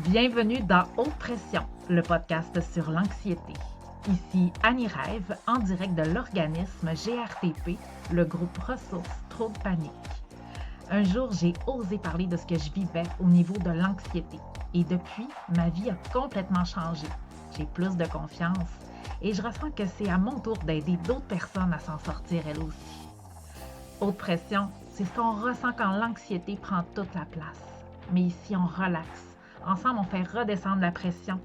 Bienvenue dans Haute Pression, le podcast sur l'anxiété. Ici Annie Rêve, en direct de l'organisme GRTP, le groupe Ressources Trop de Panique. Un jour, j'ai osé parler de ce que je vivais au niveau de l'anxiété. Et depuis, ma vie a complètement changé. J'ai plus de confiance et je ressens que c'est à mon tour d'aider d'autres personnes à s'en sortir elles aussi. Haute pression, c'est ce qu'on ressent quand l'anxiété prend toute la place. Mais ici, on relaxe. Ensemble, on fait redescendre la pression.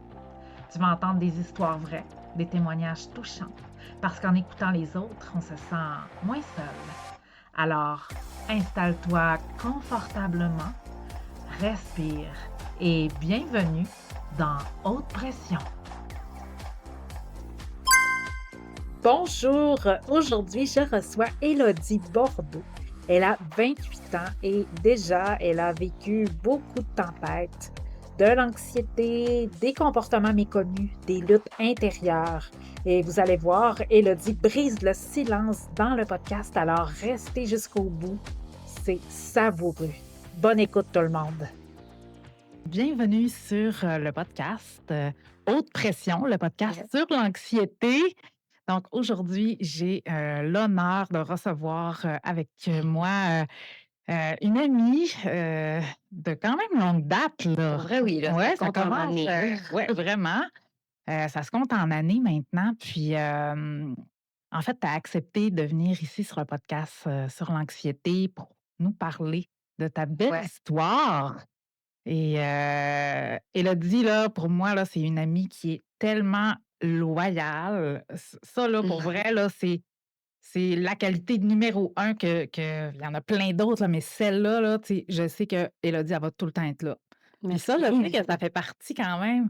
Tu vas entendre des histoires vraies, des témoignages touchants, parce qu'en écoutant les autres, on se sent moins seul. Alors, installe-toi confortablement, respire et bienvenue dans Haute Pression. Bonjour, aujourd'hui je reçois Élodie Bordeaux. Elle a 28 ans et déjà elle a vécu beaucoup de tempêtes, de l'anxiété, des comportements méconnus, des luttes intérieures. Et vous allez voir, Élodie brise le silence dans le podcast, alors restez jusqu'au bout. C'est savoureux. Bonne écoute tout le monde. Bienvenue sur le podcast Haute Pression, le podcast sur l'anxiété. Donc aujourd'hui, j'ai l'honneur de recevoir avec moi une amie de quand même longue date, là. Pour vrai, oui, là, ça Ouais, ça compte en commence, années. ouais, vraiment. Ça se compte en années maintenant. Puis, en fait, tu as accepté de venir ici sur le podcast sur l'anxiété pour nous parler de ta belle Ouais. histoire. Et Élodie, là, pour moi, là, c'est une amie qui est tellement loyale. Ça, là, pour vrai, là, c'est la qualité numéro un il y en a plein d'autres, là, mais celle-là, là, tu sais, je sais que Élodie, elle va tout le temps être là. Puis ça, je sais que ça fait partie quand même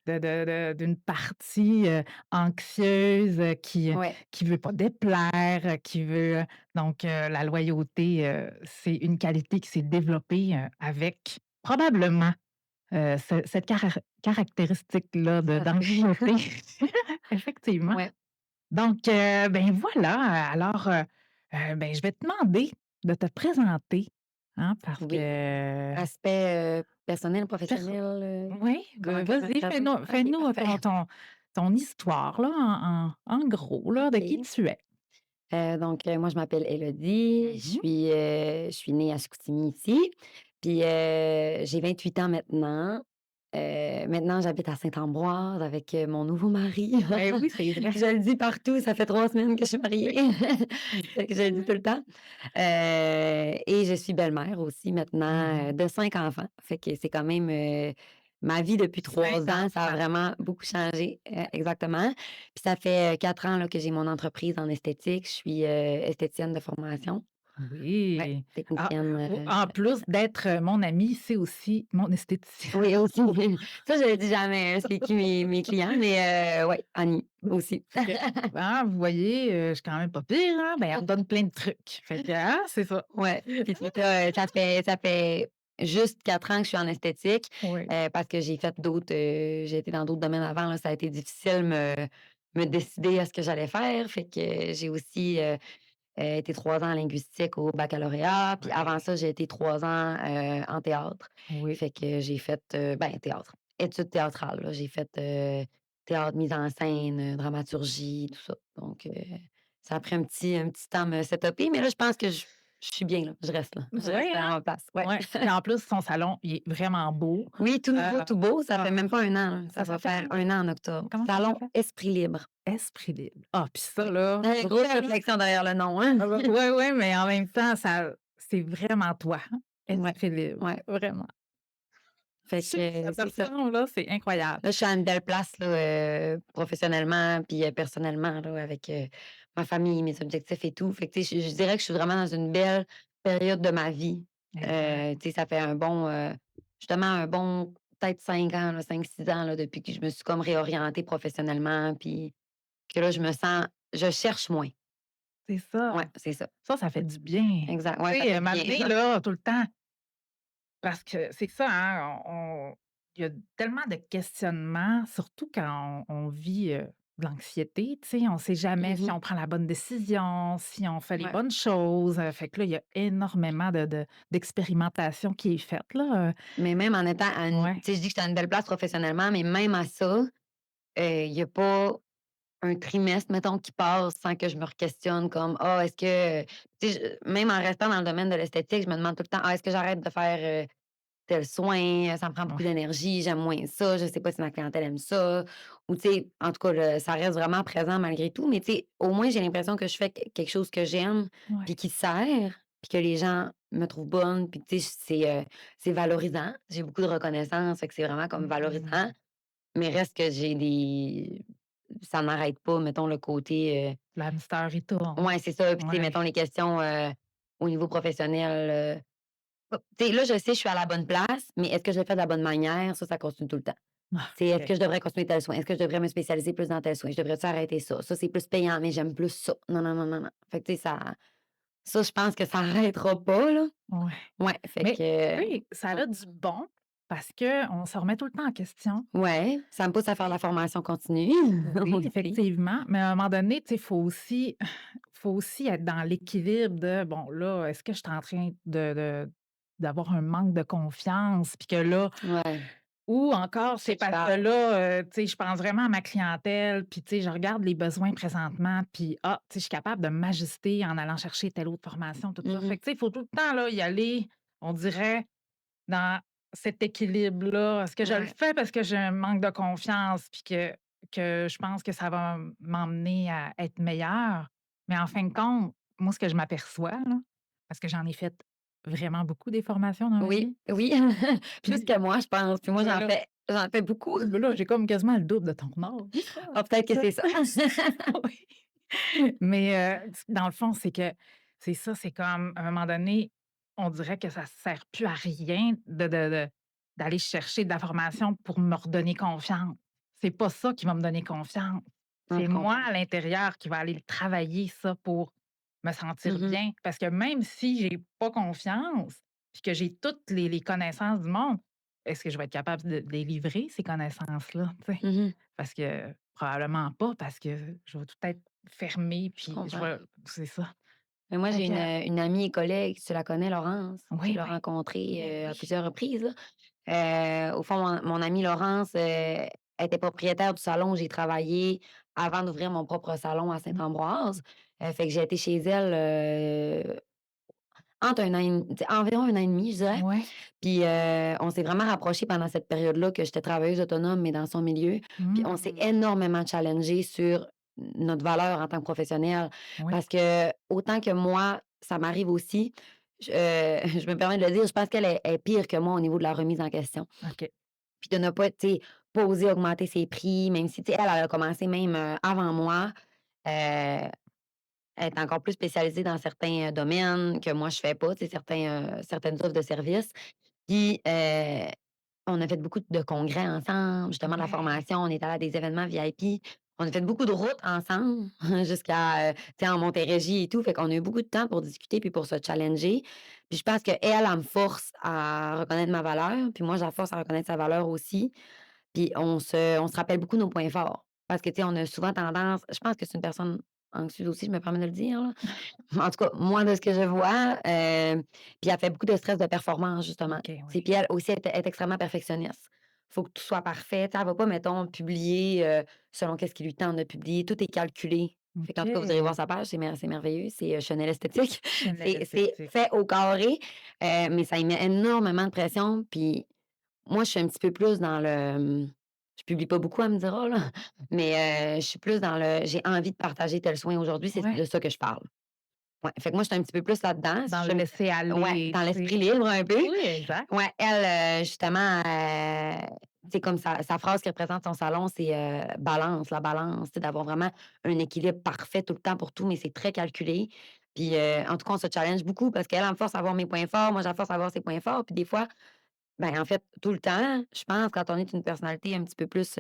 d'une partie anxieuse Ouais, qui veut pas déplaire, qui veut. Donc, la loyauté, c'est une qualité qui s'est développée avec probablement cette caractéristique-là ça se peut. d'anxiété. Effectivement. Ouais, Donc, ben voilà, alors, ben, je vais te demander de te présenter, hein, parce oui. que Aspect, personnel, pers professionnel, oui, comment que je me vas-y, présente? OK, fais-nous parfait. ton histoire, là, en gros, là, de qui OK. tu es. Donc, moi, je m'appelle Élodie. Mmh. Je suis née à Chicoutimi ici. Puis, j'ai 28 ans maintenant. Maintenant, j'habite à Saint-Ambroise avec, mon nouveau mari. Ben oui, c'est vrai. Je le dis partout, ça fait 3 semaines que je suis mariée. Fait que je le dis tout le temps. Et je suis belle-mère aussi maintenant, Mmh. de 5 enfants. Fait que c'est quand même, ma vie depuis 3 5 ans, ça a enfants. vraiment beaucoup changé, exactement. Puis ça fait, 4 ans là, que j'ai mon entreprise en esthétique. Je suis, esthéticienne de formation. Ouais, Oui. Ah, technicienne, en plus d'être, mon amie, c'est aussi mon esthéticienne. oui aussi. Ça, je le dis jamais, hein, c'est qui mes clients, mais ouais, Annie aussi. OK. Ah, vous voyez, je suis quand même pas pire, hein? Ben, elle me donne plein de trucs. Fait que, hein, c'est ça. Ouais, puis c'est ça, ça fait juste 4 ans que je suis en esthétique, Oui. parce que j'ai été dans d'autres domaines avant, là, ça a été difficile me décider à ce que j'allais faire. Fait que j'ai aussi, été 3 ans en linguistique au baccalauréat, puis avant Ouais. ça, j'ai été 3 ans, en théâtre. Oui. Fait que j'ai fait, ben, théâtre, études théâtrales, là. J'ai fait, théâtre, mise en scène, dramaturgie, tout ça. Donc, ça a pris un petit temps à me setuper, mais là, je pense que je suis bien, là. Je reste là. Je Ouais, reste à hein? ma place. Ouais. Ouais. Puis en plus, son salon, il est vraiment beau. Oui, tout nouveau, Heu, tout beau. Ça fait ah, même pas un an, là. Ça ça va s'appelle faire comment? un an en octobre. Comment ça Salon s'appelle? Esprit Libre. Esprit libre. Ah, puis ça, Oui. là, pour Grosse vrai, là, réflexion derrière le nom, hein? ah bah, ouais, ouais, mais en même temps, ça c'est vraiment toi, hein? Ouais, Esprit libre, ouais. vraiment. Fait Je sais que que, cette c'est ça. version-là, c'est incroyable. Là, je suis à une belle place là, professionnellement puis, personnellement là, avec, ma famille, mes objectifs et tout. Fait que, tu sais, je dirais que je suis vraiment dans une belle période de ma vie. Exact. Tu sais, ça fait un bon, justement un bon peut-être 5 ans là, 5-6 ans là, depuis que je me suis comme réorientée professionnellement puis que là, je cherche moins. C'est Ouais, ça. c'est ça. Ça fait du bien. Exact. Ouais, Tu ça sais, fait un du moment bien. donné, là, tout le temps parce que c'est ça, hein, il y a tellement de questionnements, surtout quand on vit, de l'anxiété, tu sais, on sait jamais si Mmh. on prend la bonne décision, si on fait les Ouais. bonnes choses, fait que là, il y a énormément d'expérimentation qui est faite là, Mais même en étant à une ouais, tu sais, je dis que j'étais à une belle place professionnellement, mais même à ça, il y a pas un trimestre, mettons, qui passe sans que je me questionne comme: «Ah, est-ce que» tu sais, même en restant dans le domaine de l'esthétique, je me demande tout le temps: «Ah, est-ce que j'arrête de faire, tel soin? Ça me prend beaucoup ouais, d'énergie, j'aime moins ça, je sais pas si ma clientèle aime ça». Ou tu sais, en tout cas, ça reste vraiment présent malgré tout, mais tu sais, au moins, j'ai l'impression que je fais quelque chose que j'aime puis ouais. qui sert, puis que les gens me trouvent bonne, puis tu sais, c'est valorisant. J'ai beaucoup de reconnaissance, fait que c'est vraiment comme Mmh. valorisant, mais reste que j'ai des ça n'arrête pas, mettons, le côté, Le hamster il tourne. ouais, c'est ça, puis tu sais, Ouais. mettons les questions, au niveau professionnel, tu sais, là, je sais, je suis à la bonne place, mais est-ce que je le fais de la bonne manière? Ça continue tout le temps. Ah, C'est est-ce OK. que je devrais continuer tel soin? Est-ce que je devrais me spécialiser plus dans tel soin? Je devrais-tu arrêter ça? Ça, c'est plus payant, mais j'aime plus ça. Non, non, non, non, non. Fait que, tu sais, ça, je pense que ça arrêtera pas, là. Ouais. Ouais, fait Mais que, tu sais, ça ouais. a du bon parce qu'on se remet tout le temps en question. Ouais, ça me pousse à faire la formation continue Oui, aussi. effectivement, mais à un moment donné, tu sais, faut aussi être dans l'équilibre de, bon, là, est-ce que je suis en train d'avoir un manque de confiance, puis que là Ouais, ou encore je sais c'est qu'il parce que parle. là, tu sais, je pense vraiment à ma clientèle, puis tu sais, je regarde les besoins présentement, puis, ah, tu sais, je suis capable de m'ajuster en allant chercher telle autre formation, tout ça. Fait Mmh. que, tu sais, il faut tout le temps, là, y aller, on dirait dans cet équilibre-là, est-ce que je le Ouais. fais parce que j'ai un manque de confiance puis que je pense que ça va m'emmener à être meilleure? Mais en fin de compte, moi, ce que je m'aperçois, là, parce que j'en ai fait vraiment beaucoup des formations dans ma Oui, vie, oui, plus puis que moi, je pense. Puis moi, ben là j'en fais beaucoup. ben là, j'ai comme quasiment le double de ton âge, Ah, peut-être que ça. c'est ça. Oui. Mais, dans le fond, c'est que c'est ça, c'est comme, à un moment donné, on dirait que ça sert plus à rien d'aller chercher de la formation pour me redonner confiance. C'est pas ça qui va me donner confiance. Non, C'est je moi, comprends. à l'intérieur, qui va aller le travailler ça pour me sentir Mmh. bien. Parce que même si j'ai pas confiance, puis que j'ai toutes les connaissances du monde, est-ce que je vais être capable de les livrer, ces connaissances-là, tu sais? Mmh. Parce que probablement pas, parce que je vais tout être fermée, Je puis je comprends. vais c'est ça. Mais moi, Fait j'ai que une amie et collègue, tu la connais, Laurence? Tu oui, l'as oui. Ben rencontrée, à oui. plusieurs reprises, là. Au fond, mon amie Laurence, elle était propriétaire du salon où j'ai travaillé avant d'ouvrir mon propre salon à Mmh. Saint-Ambroise. Fait que j'ai été chez elle, entre un an et demi, tu sais, environ un an et demi, je dirais. Ouais. Puis, on s'est vraiment rapprochés pendant cette période-là que j'étais travailleuse autonome, mais dans son milieu. Puis on s'est Mmh. énormément challengés sur notre valeur en tant que professionnels. Oui. Parce que autant que moi, ça m'arrive aussi, je me permets de le dire, je pense qu'elle est pire que moi au niveau de la remise en question. OK. Puis de ne pas, tu sais, pas oser augmenter ses prix, même si, tu sais, elle a commencé même, avant moi. Heu Elle est encore plus spécialisée dans certains, domaines que moi je fais pas, tu sais, certaines offres de services. Puis, on a fait beaucoup de congrès ensemble, justement de la Ouais. formation, on est allé à des événements VIP. On a fait beaucoup de routes ensemble jusqu'à, tu sais, en Montérégie et tout, fait qu'on a eu beaucoup de temps pour discuter puis pour se challenger. Puis je pense qu'elle, elle me force à reconnaître ma valeur, puis moi je la force à reconnaître sa valeur aussi. Puis on se rappelle beaucoup nos points forts parce que, tu sais, on a souvent tendance je pense que c'est une personne anxieuse aussi, je me permets de le dire, là. En tout cas, moi, de ce que je vois, puis elle fait beaucoup de stress de performance, justement. OK, Tu sais, oui. puis elle aussi, elle est extrêmement perfectionniste. Faut que tout soit parfait. Tu sais, elle va pas, mettons, publier, selon qu'est-ce qui lui tente de publier. Tout est calculé. Fait qu'en tout cas, vous irez voir OK. sa page, c'est merveilleux. C'est, Chanel Esthétique. Chanel C'est esthétique. fait au carré, mais ça y met énormément de pression. Puis moi, je suis un petit peu plus dans je publie pas beaucoup, elle me dira, là, mais je suis plus dans j'ai envie de partager tel soin aujourd'hui, c'est Ouais. de ça que je parle. Ouais, fait que moi, je suis un petit peu plus là-dedans. Dans Je le me laisser Ouais, aller, dans tu sais. l'esprit libre un peu. Oui, exact. Ouais, elle, justement, tu comme sa phrase qui représente son salon, c'est, balance, la balance, tu sais, d'avoir vraiment un équilibre parfait tout le temps pour tout, mais c'est très calculé. Puis, en tout cas, on se challenge beaucoup parce qu'elle, elle me force à voir mes points forts, moi, je la force à voir ses points forts. Puis des fois, ben, en fait, tout le temps, je pense, quand on est une personnalité un petit peu plus,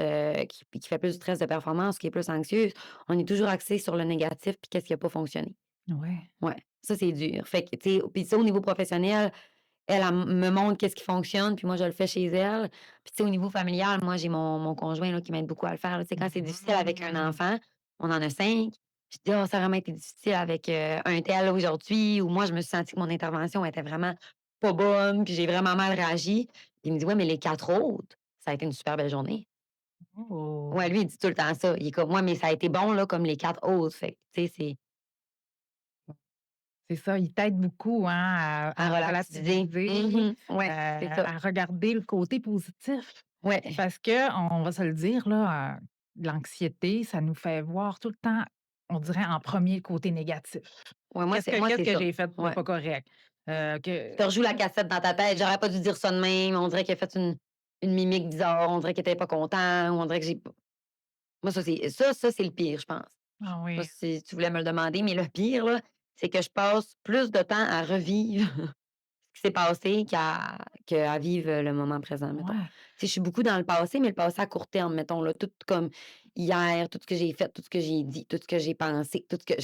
qui fait plus de stress de performance, qui est plus anxieuse, on est toujours axé sur le négatif puis qu'est-ce qui a pas fonctionné. Ouais. Ouais, ça, c'est dur. Fait que, tu sais, puis ça, au niveau professionnel, elle me montre qu'est-ce qui fonctionne, puis moi, je le fais chez elle. Puis, tu sais, au niveau familial, moi, j'ai mon conjoint, là, qui m'aide beaucoup à le faire, là. Tu sais, quand c'est difficile avec un Mmh. enfant, on en a 5, je dis: «Oh, ça a vraiment été difficile avec, un tel aujourd'hui» ou moi, je me suis sentie que mon intervention était vraiment pas bonne, puis j'ai vraiment mal réagi. Il me dit: «Ouais, mais les 4 autres, ça a été une super belle journée». Ouais, Oh! lui, il dit tout le temps ça. Il est comme: «Ouais, mais ça a été bon, là, comme les 4 autres». Fait que, tu sais, c'est C'est ça, il t'aide beaucoup, hein, à à relativiser. relativiser, Ouais, c'est ça. à regarder le côté positif. Ouais. Parce qu'on va se le dire, là, l'anxiété, ça nous fait voir tout le temps, on dirait en premier le côté négatif. Ouais, Qu'est-ce que moi, qu'est-ce c'est que ça. j'ai fait de Ouais. pas correct? Que Tu rejoues la cassette dans ta tête. J'aurais pas dû dire ça de même. On dirait qu'il a fait une mimique bizarre. On dirait qu'il était pas content. Ou on dirait que j'ai pas. Moi, ça, c'est le pire, je pense. ah Je sais pas oui, si tu voulais me le demander, mais le pire, là, c'est que je passe plus de temps à revivre ce qui s'est passé qu'à vivre le moment présent, mettons. ouais, Tu sais, je suis beaucoup dans le passé, mais le passé à court terme, mettons, là, tout comme hier, tout ce que j'ai fait, tout ce que j'ai dit, tout ce que j'ai pensé, tout ce que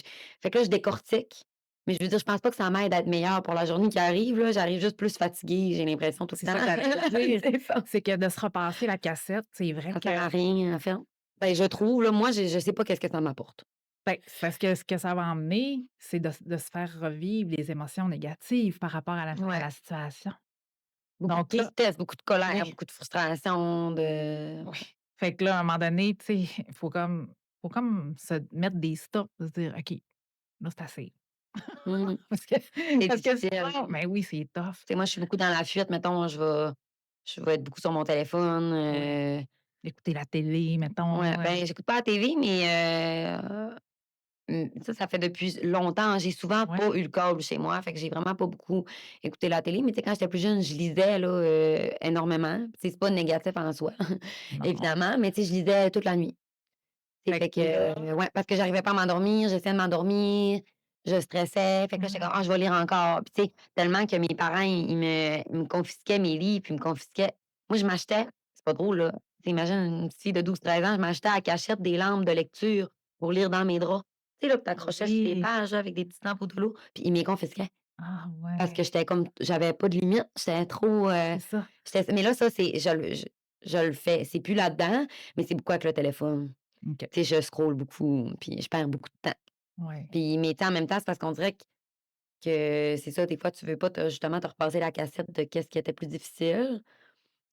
fait que là, je décortique, mais je veux dire, je pense pas que ça m'aide à être meilleure pour la journée qui arrive, là. J'arrive juste plus fatiguée, j'ai l'impression tout c'est le ça temps. que j'allais te dire. C'est ça. C'est que de se repasser la cassette, c'est vrai Ça sert que à rien, en fait. Ben, je trouve, là, moi, je sais pas qu'est-ce que ça m'apporte. ben, c'est parce que ce que ça va emmener, c'est de se faire revivre les émotions négatives par rapport à Ouais. la situation. Beaucoup de Donc là tristesse, beaucoup de colère, oui. beaucoup de frustration, de ouais. Fait que là, à un moment donné, tu sais, il faut comme se mettre des stops, se dire: «OK, là, c'est assez». Mmh. Parce que C'est parce que difficile. sinon ben oui, c'est tough. Tu sais, moi, je suis beaucoup dans la fuite, mettons, je vais être beaucoup sur mon téléphone, Ouais. Écouter la télé, ouais, mettons, ben, j'écoute pas la TV, mais ça fait depuis longtemps. J'ai souvent ouais. pas eu le câble chez moi, fait que j'ai vraiment pas beaucoup écouté la télé, mais tu sais, quand j'étais plus jeune, je lisais, là, énormément. Tu sais, c'est pas négatif en soi, Non. évidemment, mais tu sais, je lisais toute la nuit. Tu sais, Fait fait que là que ouais, parce que j'arrivais pas à m'endormir, j'essayais de m'endormir, je stressais, fait que là, j'étais comme: mmh, «Ah, je vais lire encore». Puis tu sais, tellement que mes parents, ils me confisquaient mes livres, puis ils me confisquaient moi, je m'achetais c'est pas drôle, là, tu sais, imagine une petite fille de 12 13 ans, je m'achetais à cachette des lampes de lecture pour lire dans mes draps. Tu sais, là, que tu accrochais sur tes oui. pages, là, avec des petites lampes au l'eau, puis ils me les confisquaient Ah parce que ouais, j'étais comme j'avais pas de limite, j'étais trop, c'est ça. mais là, ça, c'est je le fais, c'est plus là-dedans, mais c'est beaucoup avec le téléphone. OK. Tu sais, je scrolle beaucoup, puis je perds beaucoup de temps. Ouais. Puis mais tu sais, en même temps, c'est parce qu'on dirait que c'est ça, des fois, tu veux pas justement te repasser la cassette de qu'est-ce qui était plus difficile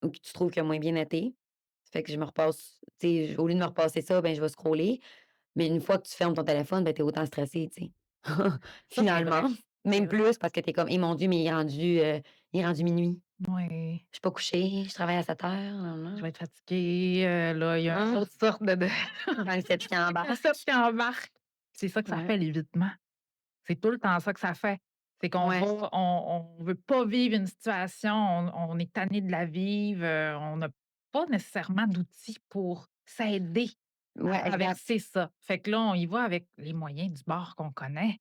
ou que tu trouves qui a moins bien été. Fait que je me repasse tu sais, au lieu de me repasser ça, ben, je vais scroller. Mais une fois que tu fermes ton téléphone, ben, tu es autant stressé, tu sais. Ça, c'est Finalement, vrai. C'est même vrai. plus parce que tu es comme: «Eh mon Dieu, mais il est rendu minuit. Ouais. Je suis pas couchée, je travaille à 7 heures, Je nan vais être fatiguée, là, il y a Hein? toutes sortes de Dans le 7 qui ça embarque. qui embarque. C'est ça que ça Ouais, fait l'évitement. C'est tout le temps ça que ça fait. C'est qu'on ouais, va on veut pas vivre une situation, on est tanné de la vivre, on n'a pas nécessairement d'outils pour s'aider à ouais, exact. traverser ça. Fait que là, on y va avec les moyens du bord qu'on connaît.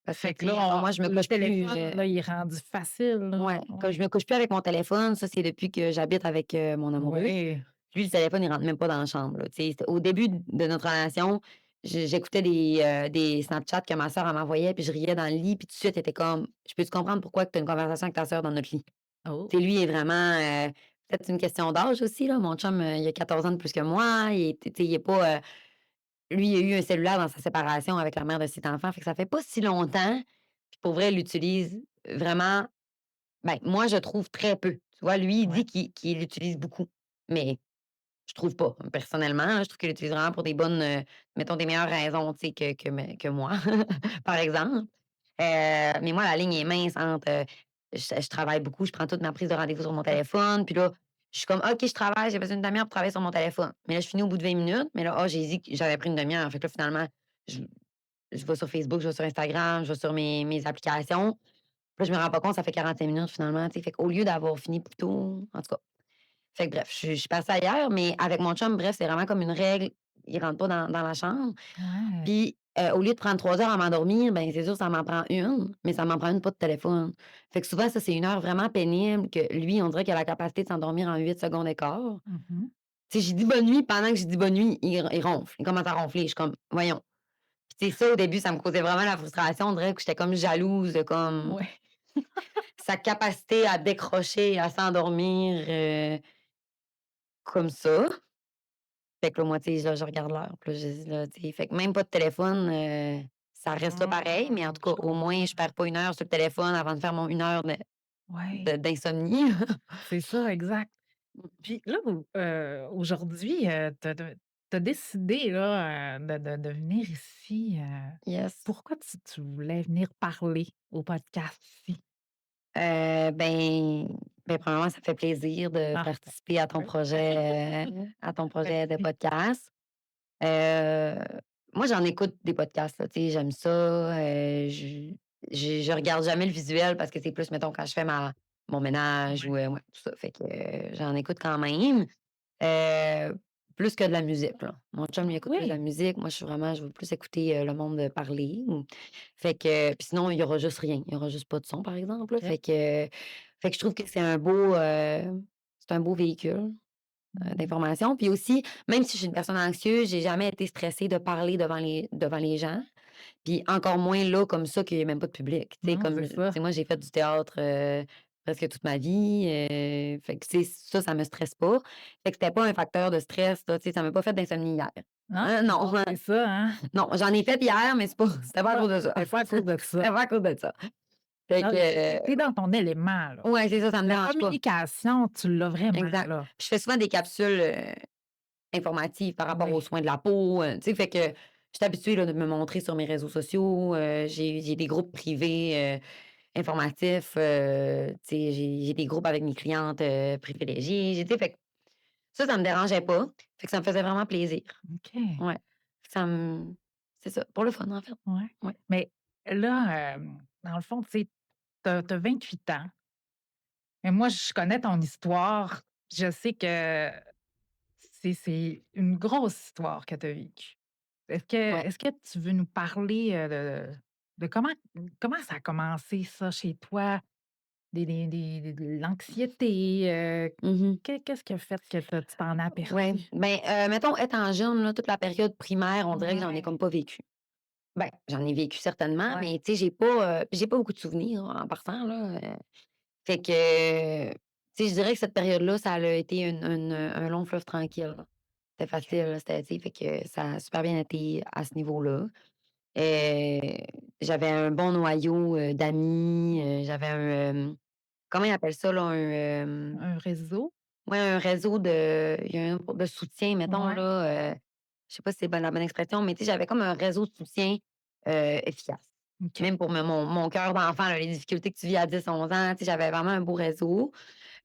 Parce que, Fait que tu là, sais, moi, je me le couche plus, téléphone, là, il est rendu facile, là. ouais, comme Ouais. je me couche plus avec mon téléphone, ça, c'est depuis que j'habite avec, mon amoureux. Ouais. Lui, le téléphone, il rentre même pas dans la chambre, là, tu sais. Au début de notre relation, j'écoutais des Snapchat que ma sœur, elle m'envoyait, puis je riais dans le lit, puis tout de suite, elle était comme: «Je peux-tu comprendre pourquoi que tu as une conversation avec ta sœur dans notre lit?» Oh! Tu sais, lui, il est vraiment, peut-être une question d'âge aussi, là. Mon chum, il a 14 ans de plus que moi. Il est tu sais, il est pas, lui, il a eu un cellulaire dans sa séparation avec la mère de ses enfants, fait que ça fait pas si longtemps. Puis pour vrai, il l'utilise vraiment ben, moi, je trouve très peu. Tu vois? Lui, il Ouais. dit qu'il l'utilise beaucoup, mais je trouve pas. Personnellement, là, je trouve qu'il l'utilise vraiment pour des bonnes, mettons des meilleures raisons, tu sais, que moi, par exemple. Mais moi, la ligne est mince entre, je travaille beaucoup, je prends toute ma prise de rendez-vous sur mon téléphone, puis là, je suis comme: «OK, je travaille, j'ai besoin d'une demi-heure pour travailler sur mon téléphone». Mais là, je finis au bout de 20 minutes, mais là, j'ai dit que j'avais pris une demi-heure. Fait que là, finalement, je je vais sur Facebook, je vais sur Instagram, je vais sur mes applications. Puis là, je me rends pas compte, ça fait 45 minutes finalement, tu sais. Fait qu'au lieu d'avoir fini plus tôt, en tout cas. Fait que bref, je suis passée ailleurs, mais avec mon chum, bref, c'est vraiment comme une règle, il rentre pas dans la chambre. Ouais. Puis, au lieu de prendre 3 heures à m'endormir, ben, c'est sûr, ça m'en prend une, mais ça m'en prend une pas de téléphone. Fait que souvent, ça, c'est une heure vraiment pénible que lui, on dirait qu'il a la capacité de s'endormir en 8 secondes et quart. Mmh. Tu sais, j'ai dit «bonne nuit», pendant que j'ai dit «bonne nuit», il ronfle, il commence à ronfler. Je suis comme: «Voyons». Puis tu sais, ça, au début, ça me causait vraiment la frustration. On dirait que j'étais comme jalouse de comme Ouais. sa capacité à décrocher, à s'endormir, comme ça. Fait que là, moi, tu sais, là, je regarde l'heure, puis là, je dis là, tu sais, fait que même pas de téléphone, ça reste là pareil, mais en tout Je cas, au moins, je comprends. perds pas 1 heure sur le téléphone avant de faire mon 1 heure Ouais, d'insomnie. c'est ça, exact. Puis là, aujourd'hui, tu as décidé là, de venir ici, Yes. pourquoi tu voulais venir parler au podcast ici? Ben premièrement, ça fait plaisir de Ah, ben, participer oui, à ton projet de merci. podcast. Heu, Moi, j'en écoute des podcasts, là, tu sais, j'aime ça, je regarde jamais le visuel parce que c'est plus, mettons, quand je fais mon ménage ou, Ouais. ouais, tout ça, fait que, j'en écoute quand même, plus que de la musique, là. Mon chum, il Ah écoute plus de la oui? musique. Moi, je veux plus écouter, le monde, parler fait que puis sinon, il y aura juste rien. Il y aura juste pas de son, par exemple, là, OK. fait que je trouve que c'est un beau véhicule Mmh. d'information. Puis aussi, même si je suis une personne anxieuse, j'ai jamais été stressée de parler devant les gens. Puis encore moins là, comme ça, qu'il y a même pas de public. Tu sais, Non, comme, c'est tu ça. sais, moi, j'ai fait du théâtre, presque toute ma vie, fait que, tu sais, ça me stresse pas. Fait que c'était pas un facteur de stress, là, tu sais, ça m'a pas fait d'insomnie hier. Ah, Non, bon, c'est ça, hein? non, j'en ai fait hier, mais c'était pas à Ah, cause de ça. c'est pas à cause de ça. C'était pas à cause de ça. Fait Non, que, tu dans ton élément, là. ouais, c'est ça, ça me La dérange pas. communication, tu l'as vraiment, Exact. là. Je fais souvent des capsules, informative par rapport aux Oui. soins de la peau, tu sais, fait que je suis habituée, là, de me montrer sur mes réseaux sociaux, j'ai des groupes privés, informatifs, tu sais, j'ai des groupes avec mes clientes, privilégiées, tu sais, fait que ça me dérangeait pas, fait que ça me faisait vraiment plaisir. OK. Ouais, ça me c'est ça, pour le fun, en fait. Ouais. Ouais. Mais là, dans le fond, tu sais, tu as 28 ans. Mais moi, je connais ton histoire. Je sais que c'est une grosse histoire que tu as vécue. Ouais. Est-ce que tu veux nous parler, de comment ça a commencé ça chez toi? De l'anxiété, Mmh. qu'est-ce qui a fait que tu t'en as Ouais, aperçu? ben, mettons étant jeune, là, toute la période primaire, on dirait que j'en ai Ouais, comme pas vécu. Ben, j'en ai vécu certainement, ouais, mais tu sais, j'ai pas beaucoup de souvenirs en partant, là, fait que, tu sais, je dirais que cette période-là, ça a été un long fleuve tranquille, là. C'était facile, OK. là, c'était, tu sais, fait que ça a super bien été à ce niveau-là. Heu, J'avais un bon noyau, d'amis, j'avais comment ils appellent ça, là? Un réseau? Ouais, un réseau il y a un de soutien, mettons, Ouais, là, je sais pas si c'est la bonne expression, mais tu sais, j'avais comme un réseau de soutien, efficace. OK, Même pour mon cœur d'enfant, là, les difficultés que tu vis à 10 11 ans, tu sais, j'avais vraiment un beau réseau.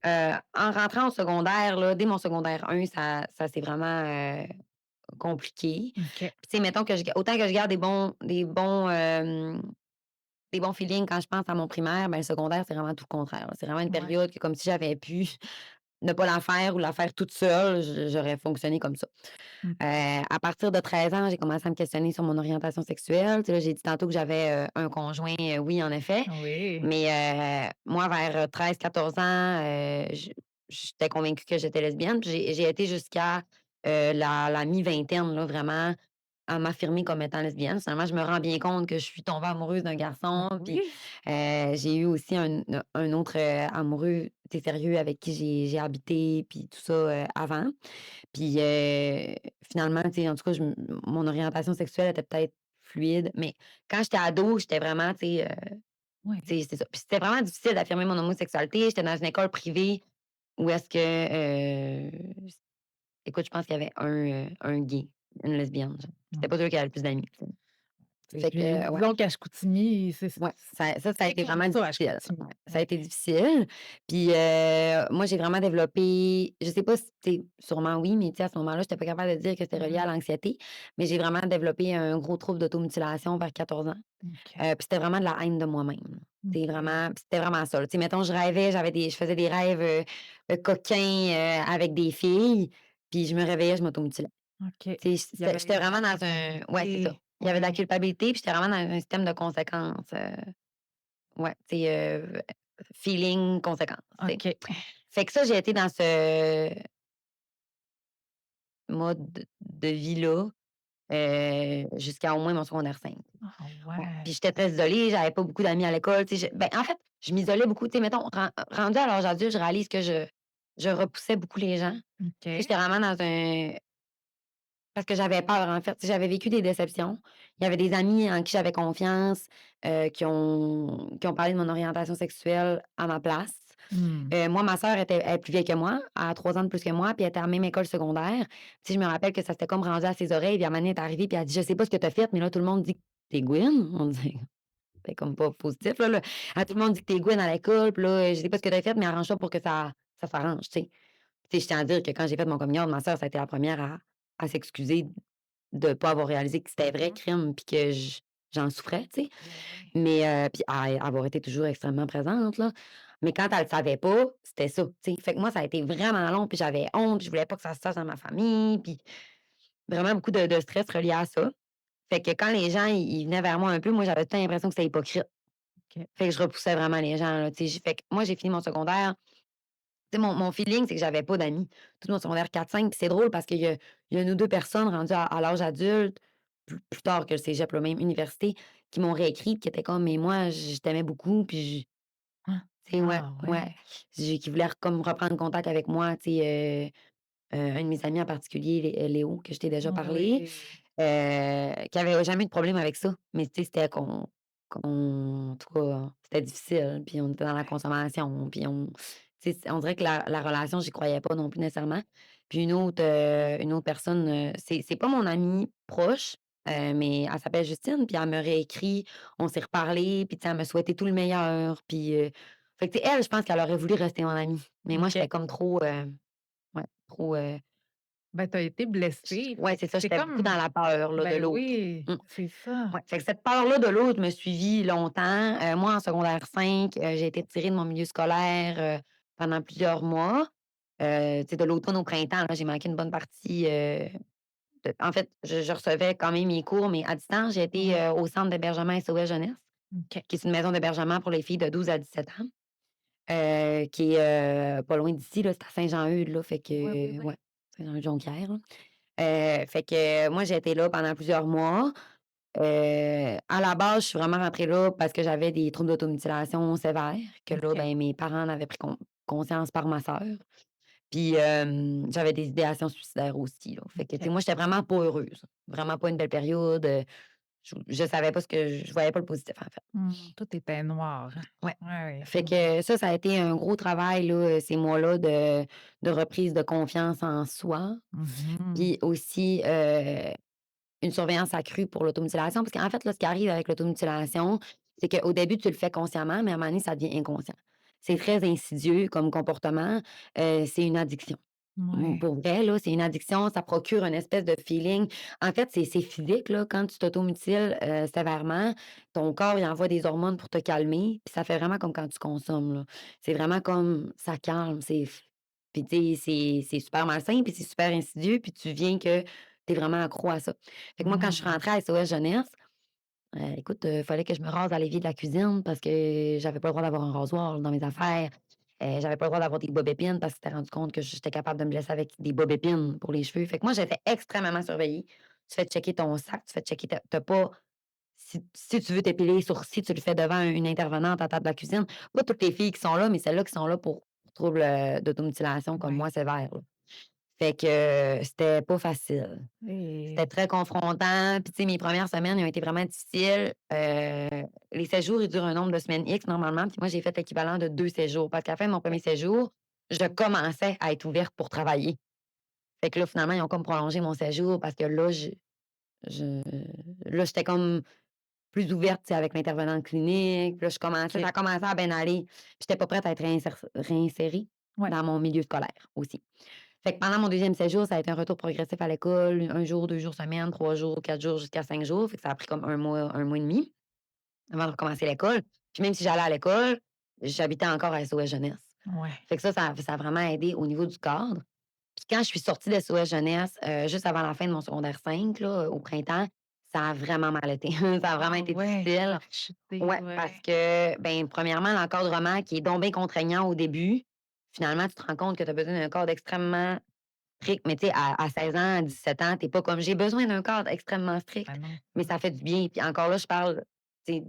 En rentrant au secondaire, là, dès mon secondaire 1, ça s'est vraiment, compliqué. OK, Puis, tu sais, mettons que autant que je garde des bons feelings quand je pense à mon primaire, ben, le secondaire, c'est vraiment tout le contraire, là. C'est vraiment une ouais, période que comme si j'avais pu ne pas la faire ou la faire toute seule, j'aurais fonctionné comme ça. OK. À partir de 13 ans, j'ai commencé à me questionner sur mon orientation sexuelle. Tu sais, là, j'ai dit tantôt que j'avais, un conjoint, oui, en effet, Oui. mais moi, vers 13 14 ans, j'étais convaincue que j'étais lesbienne. Puis j'ai été jusqu'à, la mi-vingtaine, là, vraiment à m'affirmer comme étant lesbienne. Finalement, je me rends bien compte que je suis tombée amoureuse d'un garçon, puis, Oui. j'ai eu aussi un autre, amoureux, tu sais, sérieux avec qui j'ai habité, puis tout ça, avant. Puis, finalement, tu sais, en tout cas, mon orientation sexuelle était peut-être fluide, mais quand j'étais ado, j'étais vraiment, Oui. tu sais, c'est ça. Puis c'était vraiment difficile d'affirmer mon homosexualité. J'étais dans une école privée où est-ce que, écoute, je pense qu'il y avait un gay, une lesbienne, genre. C'était pas eux qui avaient le plus d'amis, tu sais. Et Fait puis, que, ouais. disons qu'à Chicoutimi, Ouais, ça a c'est été comme vraiment ça à difficile. Chicoutimi. Ouais, ça a été OK. difficile. Puis, moi, j'ai vraiment développé je sais pas si tu sais, sûrement oui, mais tu sais, à ce moment-là, j'étais pas capable de dire que c'était relié Mmh. à l'anxiété, mais j'ai vraiment développé un gros trouble d'automutilation vers 14 ans. OK. Puis c'était vraiment de la haine de moi-même. C'est OK. vraiment puis c'était vraiment ça, là. Tu sais, mettons, je rêvais, je faisais des rêves, coquins, avec des filles, puis je me réveillais, je m'automutilais. OK. Tu sais, Il y avait j'étais de la vraiment dans un ouais, c'est ça. culpabilité. Il y avait de la Ouais. culpabilité, puis j'étais vraiment dans un système de conséquences, ouais, tu sais, feeling, conséquence, tu sais. OK. Fait que ça, j'ai été dans ce mode de vie-là, jusqu'à au moins mon secondaire 5. Ah Ouais, ouais. puis j'étais très isolée, j'avais pas beaucoup d'amis à l'école, tu sais, en fait, je m'isolais beaucoup. Tu sais, mettons, rendue à l'âge adulte, je réalise que je repoussais beaucoup les gens. Tu sais, OK. j'étais vraiment dans un parce que j'avais peur, en fait. Tu sais, j'avais vécu des déceptions. Il y avait des amis en qui j'avais confiance, qui ont parlé de mon orientation sexuelle à ma place. Mmh. Moi, ma sœur elle est plus vieille que moi, elle a 3 ans de plus que moi, puis elle était à la même école secondaire. Tu sais, je me rappelle que ça s'était comme rendu à ses oreilles, puis à un moment donné, elle est arrivée, puis elle a dit: «Je sais pas ce que tu as fait, mais là, tout le monde dit que tu es Gwen». On dit c'était comme pas positif, là. Tout le monde dit que tu es Gwen à l'école, puis là, je sais pas ce que tu as fait, mais arrange-toi pour que ça s'arrange, tu sais. Tu sais, je tiens à dire que quand j'ai fait mon coming out, ma sœur, ça a été la première à s'excuser de pas avoir réalisé que c'était vrai Mmh. crime puis que j'en souffrais, tu sais. Ben oui. Mais puis à avoir été toujours extrêmement présente, là. Mais quand elle le savait pas, c'était ça, tu sais. Fait que moi, ça a été vraiment long, puis j'avais honte, puis je voulais pas que ça se sache dans ma famille, puis vraiment beaucoup de stress relié à ça. Fait que quand les gens, ils venaient vers moi un peu, moi, j'avais tout le temps l'impression que c'était hypocrite. OK. Fait que je repoussais vraiment les gens, là, tu sais. J'ai fait que moi, j'ai fini mon secondaire. Tu sais, mon feeling, c'est que j'avais pas d'amis. Tout mon secondaire 4-5, puis c'est drôle parce qu'il y a 1 ou 2 personnes rendues à l'âge adulte, plus tard que le cégep, là, même université, qui m'ont réécrit, qui étaient comme: «Mais moi, je t'aimais beaucoup, puis je» Ah! tu sais, ouais, Ah ouais. ouais. Qui voulaient comme reprendre contact avec moi, tu sais, un de mes amis en particulier, Léo, que je t'ai déjà parlé, Oui. qui avait jamais eu de problème avec ça. Mais tu sais, c'était en tout cas, c'était difficile, puis on était dans la consommation, puis tu sais, on dirait que la relation, j'y croyais pas non plus nécessairement. Puis une autre personne, c'est pas mon amie proche, mais elle s'appelle Justine, puis elle me réécrit, on s'est reparlé, puis tu sais, elle me souhaitait tout le meilleur, puis, fait que tu sais, elle, je pense qu'elle aurait voulu rester mon amie. Mais moi, OK. j'étais comme trop, ouais, trop, Ben, tu as été j blessée. ouais, c'est ça, C'est j'étais beaucoup dans comme la peur, là, de ben l'autre. oui, Mmh. c'est ça. Ouais, fait que cette peur-là de l'autre me suivit longtemps. Moi, en secondaire 5, j'ai été retirée de mon milieu scolaire, pendant plusieurs mois. Tu sais, de l'automne au printemps, là, j'ai manqué une bonne partie, en fait, je recevais quand même mes cours, mais à distance. J'ai été, Ouais. au centre d'hébergement SOS Jeunesse, OK. qui est une maison d'hébergement pour les filles de 12 à 17 ans, qui est, pas loin d'ici, là, c'est à Saint-Jean-Eudes, là, fait Ouais, oui, que oui. ouais, Saint-Jean-Jonquière, là. Fait que moi, j'ai été là pendant plusieurs mois. À la base, je suis vraiment rentrée là parce que j'avais des troubles d'automutilation sévères, que là, OK. ben, mes parents en avaient pris conscience par ma sœur. Puis, j'avais des idéations suicidaires aussi, là. Fait que, tu sais, OK. moi, j'étais vraiment pas heureuse. Vraiment pas une belle période, je savais pas ce que je voyais pas le positif, en fait. Mmh, tout était noir. Ouais. Ouais, Fait oui. que ça a été un gros travail, là, ces mois-là de reprise de confiance en soi. Mmh. Puis aussi, une surveillance accrue pour l'automutilation parce qu'en fait, là, ce qui arrive avec l'automutilation, c'est qu'au début, tu le fais consciemment, mais à un moment donné, ça devient inconscient. C'est très insidieux comme comportement, c'est une addiction. Ouais. Pour vrai, là, c'est une addiction, ça procure une espèce de feeling. En fait, c'est physique, là, quand tu t'automutiles, sévèrement, ton corps, il envoie des hormones pour te calmer, puis ça fait vraiment comme quand tu consommes, là. C'est vraiment comme ça calme, puis tu sais, c'est super malsain, puis c'est super insidieux, puis tu viens que tu es vraiment accro à ça. Fait que moi, quand je suis Mmh. rentrée à SOS Jeunesse, écoute, fallait que je me rase à l'évier de la cuisine parce que j'avais pas le droit d'avoir un rasoir dans mes affaires. J'avais pas le droit d'avoir des bob-épines parce que tu rendu compte que j'étais capable de me blesser avec des bob-épines pour les cheveux. Fait que moi, j'étais extrêmement surveillée. Tu fais checker ton sac, tu fais checker tu pas si tu veux t'épiler les sourcils, tu le fais devant une intervenante à table de la cuisine. Pas toutes les filles qui sont là, mais celles-là qui sont là pour troubles, d'automutilation comme Ouais. moi sévères, là. Fait que, c'était pas facile. C'était Et très confrontant, puis tu sais, mes premières semaines, ils ont été vraiment difficiles. Les séjours, ils durent un nombre de semaines X normalement, puis moi, j'ai fait l'équivalent de 2 séjours parce qu'à la fin de mon premier OK. séjour, je commençais à être ouverte pour travailler. Fait que là, finalement, ils ont comme prolongé mon séjour parce que là, je là, j'étais comme plus ouverte, tu sais, avec l'intervenante clinique. Puis là, OK. ça commençait à bien aller. J'étais pas prête à être réinsérée Ouais. dans mon milieu scolaire aussi. Fait que pendant mon deuxième séjour, ça a été un retour progressif à l'école, 1 jour, 2 jours semaine, 3 jours, 4 jours, jusqu'à 5 jours. Fait que ça a pris comme un mois et demi avant de recommencer l'école. Puis même si j'allais à l'école, j'habitais encore à SOS Jeunesse. Ouais. Fait que ça a vraiment aidé au niveau du cadre. Puis quand je suis sortie de SOS Jeunesse, juste avant la fin de mon secondaire 5 là, au printemps, ça a vraiment mal été. Ça a vraiment Ah été ouais, ça difficile. a rechuté, Ouais, parce ouais. que, ben, premièrement, l'encadrement qui est donc bien contraignant au début, finalement, tu te rends compte que tu as besoin d'un cadre extrêmement strict. Mais tu sais, à 16 ans, à 17 ans, tu es pas comme: «J'ai besoin d'un cadre extrêmement strict», Ben non. mais ça fait du bien. Puis encore là, je parle, tu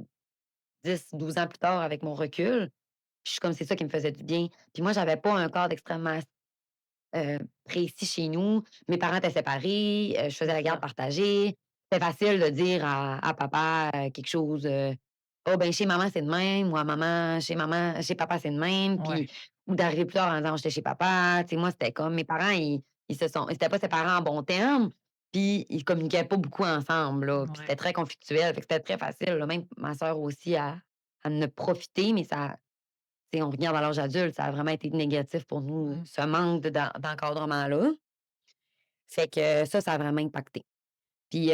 sais, 10-12 ans plus tard avec mon recul, je suis comme: «C'est ça qui me faisait du bien». Puis moi, j'avais pas un cadre extrêmement précis chez nous. Mes parents étaient séparés, je faisais C'est la garde ça. partagée. C'était facile de dire à papa, quelque chose, «Oh ben, chez maman, c'est de même» ou à maman chez papa, c'est de même, Ouais. puis ou d'arriver plus tard en disant: «J'étais chez papa». Tu sais, moi, c'était comme mes parents, ils s'étaient pas séparés en bons termes, puis ils communiquaient pas beaucoup ensemble, là, puis Ouais. c'était très conflictuel, fait que c'était très facile, là, même ma sœur aussi à ne profiter, mais ça tu sais, on regarde à l'âge adulte, ça a vraiment été négatif pour nous, Mmh. ce manque d'encadrement-là. Fait que ça a vraiment impacté. Puis,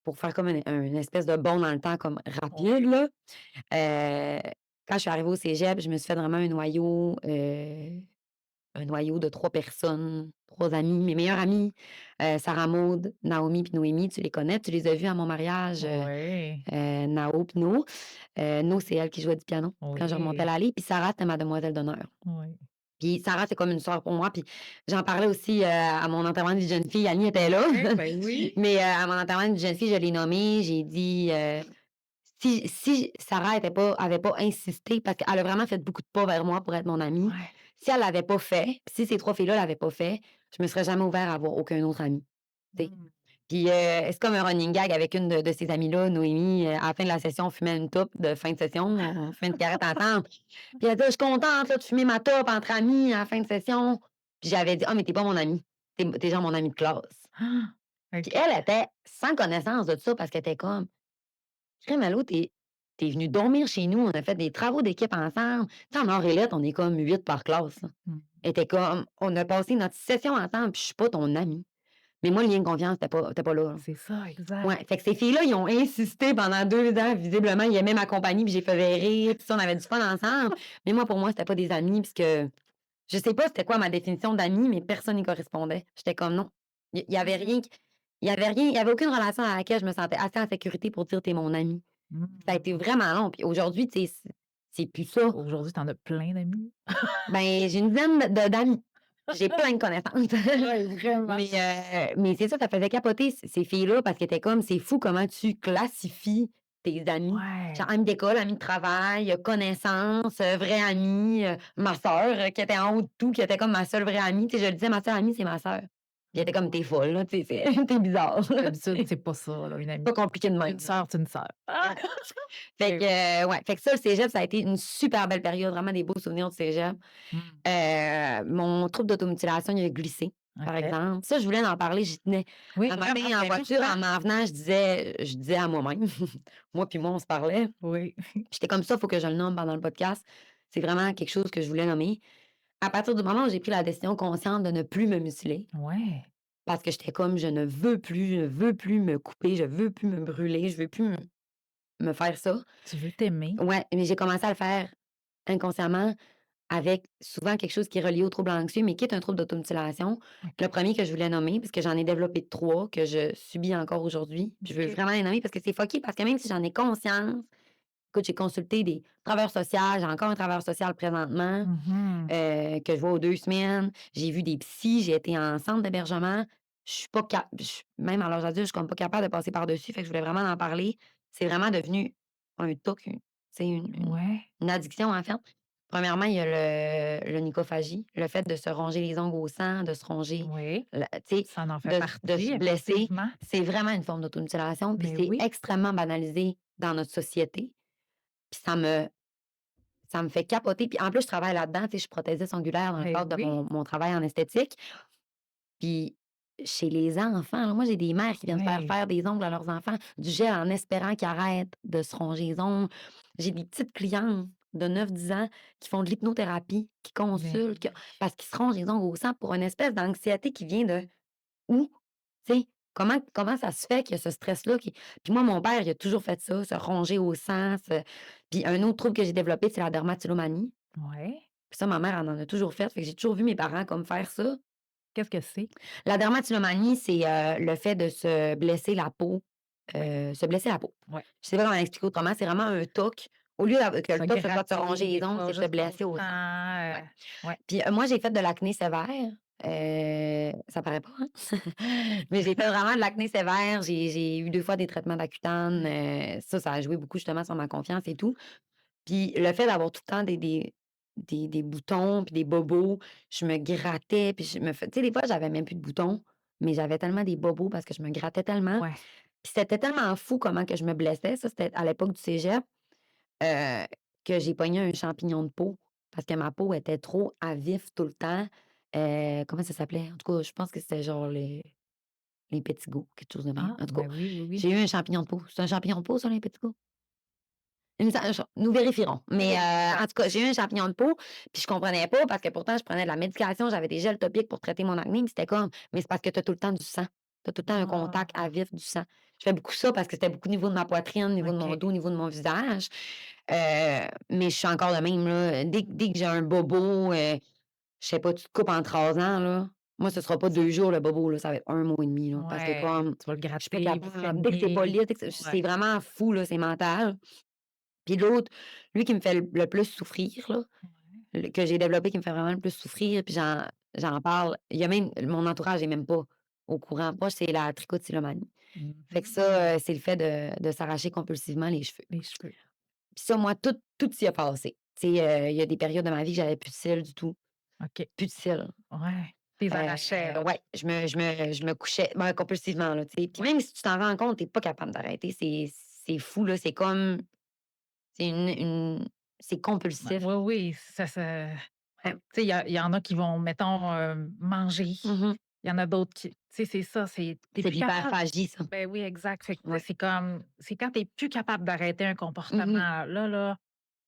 pour faire comme une espèce de bond dans le temps comme rapide, Ouais. là, heu, quand je suis arrivée au cégep, je me suis fait vraiment un noyau de 3 personnes, 3 amies, mes meilleures amies, Sarah Maud, Naomi puis Noémie, tu les connais, tu les as vues à mon mariage, Ouais. Nao puis No. No, c'est elle qui jouait du piano quand je remontais Oui. l'allée, puis Sarah, c'était ma demoiselle d'honneur. Oui. Puis Sarah, c'est comme une sœur pour moi, puis j'en parlais aussi, à mon enterrement de vie de jeune fille. Annie était là, Ouais, ben oui. mais à mon enterrement de vie de jeune fille, je l'ai nommée, j'ai dit, si Sarah avait pas insisté parce qu'elle a vraiment fait beaucoup de pas vers moi pour être mon amie. Ouais. Si elle l'avait pas fait, si ces 3 filles-là l'avaient pas fait, je me serais jamais ouvert à avoir aucun autre ami, tu sais? Mmh. Puis, c'est comme un running gag avec une de ces amies-là, Noémie, à la fin de la session, on fumait une top de fin de session, on fumait une cigarette ensemble. Puis elle dit: «Je suis contente là de fumer ma top entre amis à la fin de session». Puis j'avais dit: «Ah mais tu pas mon amie, tu genre mon amie de classe». Puis OK. elle était sans connaissance de ça parce qu'elle était comme: «Crime, allô, tu venue dormir chez nous, on a fait des travaux d'équipe ensemble». Tu sais, en or et lettres, on est comme 8 par classe, là. Mmh. Elle était comme: «On a passé notre session ensemble, puis je suis pas ton amie». Mais moi, le lien de confiance était pas là. C'est ça, exact. Ouais, fait que ces filles-là, ils ont insisté pendant 2 ans. Visiblement, ils aimaient ma compagnie, puis je les faisais rire, puis ça, on avait du fun ensemble. Mais moi, pour moi, c'était pas des amis puisque je sais pas c'était quoi ma définition d'amis, mais personne n'y correspondait. J'étais comme: «Non». Il y avait rien qui il y avait aucune relation à laquelle je me sentais assez en sécurité pour dire: «Tu es mon ami». Ça a été Mmh. vraiment long, puis aujourd'hui, tu sais, c'est plus ça. Aujourd'hui, tu en as plein d'amis? Ben, j'ai une dizaine d'amis. J'ai plein de connaissances. Ouais, vraiment. Mais c'est ça, ça faisait capoter ces filles-là parce qu'elles étaient comme: «C'est fou comment tu classifies tes amis». Ouais. Genre amis d'école, amis de travail, connaissances, vraie amie, ma sœur, qui était en haut de tout, qui était comme ma seule vraie amie. Tu sais, je le disais: «Ma seule amie, c'est ma sœur». Puis elle était comme: «Tu es folle, là, tu sais, c'est bizarre, là». D'habitude, c'est pas ça, là, une amie. Pas compliqué de Une même, là. sœur, c'est une sœur. Ah! Ouais. Fait que, ouais, fait que ça, le cégep, ça a été une super belle période, vraiment des beaux souvenirs du cégep. Mmh. Mon trouble d'automutilation, il a glissé, par OK. exemple. Ça, je voulais en parler, j'y tenais. Oui, Un matin, vraiment, en ben voiture, justement. en m'en venant, je disais à moi-même, moi puis moi, on se parlait. Oui. J'étais comme ça, il faut que je le nomme pendant le podcast. C'est vraiment quelque chose que je voulais nommer. À partir du moment où j'ai pris la décision consciente de ne plus me mutiler, Ouais. parce que j'étais comme: je ne veux plus me couper, je veux plus me brûler, je veux plus me faire ça». Tu veux t'aimer. Ouais, mais j'ai commencé à le faire inconsciemment avec souvent quelque chose qui est relié au trouble anxieux, mais qui est un trouble d'automutilation. Le OK. premier que je voulais nommer, parce que j'en ai développé 3 que je subis encore aujourd'hui, puis je veux OK. vraiment les nommer parce que c'est fucké, parce que même si j'en ai conscience, écoute, j'ai consulté des travailleurs sociaux, j'ai encore un travailleur social présentement, Mmh. que je vois aux 2 semaines. J'ai vu des psys, j'ai été en centre d'hébergement. Je suis pas cap même à l'âge adulte, je suis comme pas capable de passer par-dessus, fait que je voulais vraiment en parler. C'est vraiment devenu un TOC, tu sais, Ouais. une addiction, en fait. Premièrement, il y a le nicophagie, le fait de se ronger les ongles au sang, de se ronger Oui. la tu sais, Ça en fait de partie, se blesser. effectivement. C'est vraiment une forme d'automutilation, puis Mais c'est oui. extrêmement banalisé dans notre société. Puis ça me fait capoter. Puis en plus, je travaille là-dedans, tu sais, je suis prothésiste ongulaire dans le Ben cadre de oui. mon travail en esthétique. Puis chez les enfants, là, moi, j'ai des mères qui viennent Ouais. faire des ongles à leurs enfants, du gel en espérant qu'ils arrêtent de se ronger les ongles. J'ai des petites clientes de 9 10 ans qui font de l'hypnothérapie, qui Ben consultent, oui. parce qu'ils se rongent les ongles au sang pour une espèce d'anxiété qui vient de où? Tu sais, comment ça se fait qu'il y a ce stress-là qui puis moi, mon père, il a toujours fait ça, se ronger au sang, puis un autre trouble que j'ai développé, c'est la dermatillomanie. Ouais. Puis ça, ma mère, elle en a toujours fait, fait que j'ai toujours vu mes parents comme faire ça. Qu'est-ce que c'est? La dermatillomanie, c'est, le fait de se blesser la peau, Ouais. se blesser la peau. Ouais. Je sais pas comment l'expliquer autrement, c'est vraiment un TOC. Au lieu que le Se TOC, ce soit de se ronger gratter les des ongles, fois c'est de se juste au blesser au sang. sang, Ouais. ouais. Puis, moi, j'ai fait de l'acné sévère, ça paraît pas, hein? Mais j'ai fait vraiment de l'acné sévère. J'ai eu 2 fois des traitements d'Accutane, ça a joué beaucoup justement sur ma confiance et tout. Puis le fait d'avoir tout le temps des boutons puis des bobos, je me grattais puis je me fais tu sais, des fois, j'avais même plus de boutons, mais j'avais tellement des bobos parce que je me grattais tellement. Ouais. Puis c'était tellement fou comment que je me blessais, ça, c'était à l'époque du cégep, heu, que j'ai pogné un champignon de peau parce que ma peau était trop à vif tout le temps. Comment ça s'appelait? En tout cas, je pense que c'était genre les petits quelque chose de même. Ah, En tout cas, ben oui, oui, oui. j'ai eu un champignon de peau. C'est un champignon de peau ça, les petits il me nous vérifierons. Mais, Oui, en exact. tout cas, j'ai eu un champignon de peau, puis je comprenais pas parce que pourtant je prenais de la médication, j'avais des gels topiques pour traiter mon acné, puis c'était comme: «Mais c'est parce que tu as tout le temps du sang. Tu as tout le temps un contact à Ah! vif du sang». Je fais beaucoup ça parce que c'était beaucoup au niveau de ma poitrine, au niveau de mon OK. dos, au niveau de mon visage, mais je suis encore de même, là. Dès que j'ai un bobo, je sais pas, tu te coupes en te rasant, là, moi, ce sera pas 2 jours le bobo, là, ça va être 1 mois et demi, là, parce que Ouais, comme tu vas le je suis pas gratter, vous capable, dès que c'est pas saignez. lisse, dès que c'est Ouais. vraiment fou, là, c'est mental. Puis l'autre, lui qui me fait le plus souffrir, là, Ouais. que j'ai développé qui me fait vraiment le plus souffrir, puis j'en parle, il y a même mon entourage est même pas au courant. Moi, c'est la trichotillomanie. Fait que Mmh. ça, c'est le fait de s'arracher compulsivement les cheveux. Les cheveux. Puis ça, moi, tout s'y a passé. Tu sais, il y a des périodes de ma vie que j'avais plus de cils du tout, OK. plus de cils. Ouais. Tu arrachais, là. Ouais, je me couchais, compulsivement, là, tu sais. Puis Ouais. même si tu t'en rends compte, tu es pas capable d'arrêter. C'est fou, là, c'est comme c'est une c'est Ouais, compulsif. oui, oui, ça Ouais. tu sais, il y en a qui vont, mettons, manger. Mmh. Il y en a d'autres qui tu sais, c'est ça, tu C'est plus capable. l'hyperphagie, ça. Ben oui, exact. Fait que, tu sais, Ouais. c'est quand tu es plus capable d'arrêter un Mmh. comportement, là,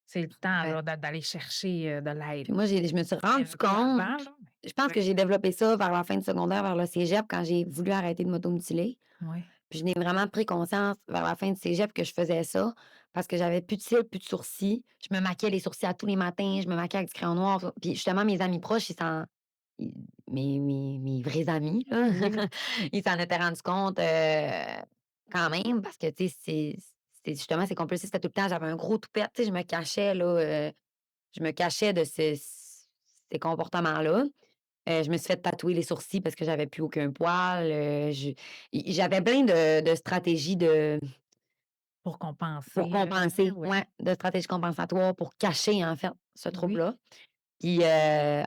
c'est le temps, Ouais. là, d'aller chercher, de l'aide. Puis moi, je me suis Mais rendu un peu compte, avant, là, mais je pense ouais, que j'ai développé ça vers la fin du secondaire, vers le cégep, quand j'ai voulu arrêter de m'automutiler. ouais. Puis je n'ai vraiment pris conscience vers la fin du cégep que je faisais ça parce que j'avais plus de cils, plus de sourcils. Je me maquillais les sourcils à tous les matins, je me maquillais avec du crayon noir. Puis justement, mes amis proches, ils mes vrais amis, là, Oui. ils s'en étaient rendus compte, quand même parce que, tu sais, c'est justement, c'est compulsif, c'était tout le temps, j'avais un gros toupette, tu sais, je me cachais, là, je me cachais de ces comportements-là. Je me suis fait tatouer les sourcils parce que j'avais plus aucun poil, j'avais plein de stratégies Pour pour compenser, compenser, ouais. ouais, de stratégies compensatoires pour cacher, en fait, ce Oui. trouble-là. Puis,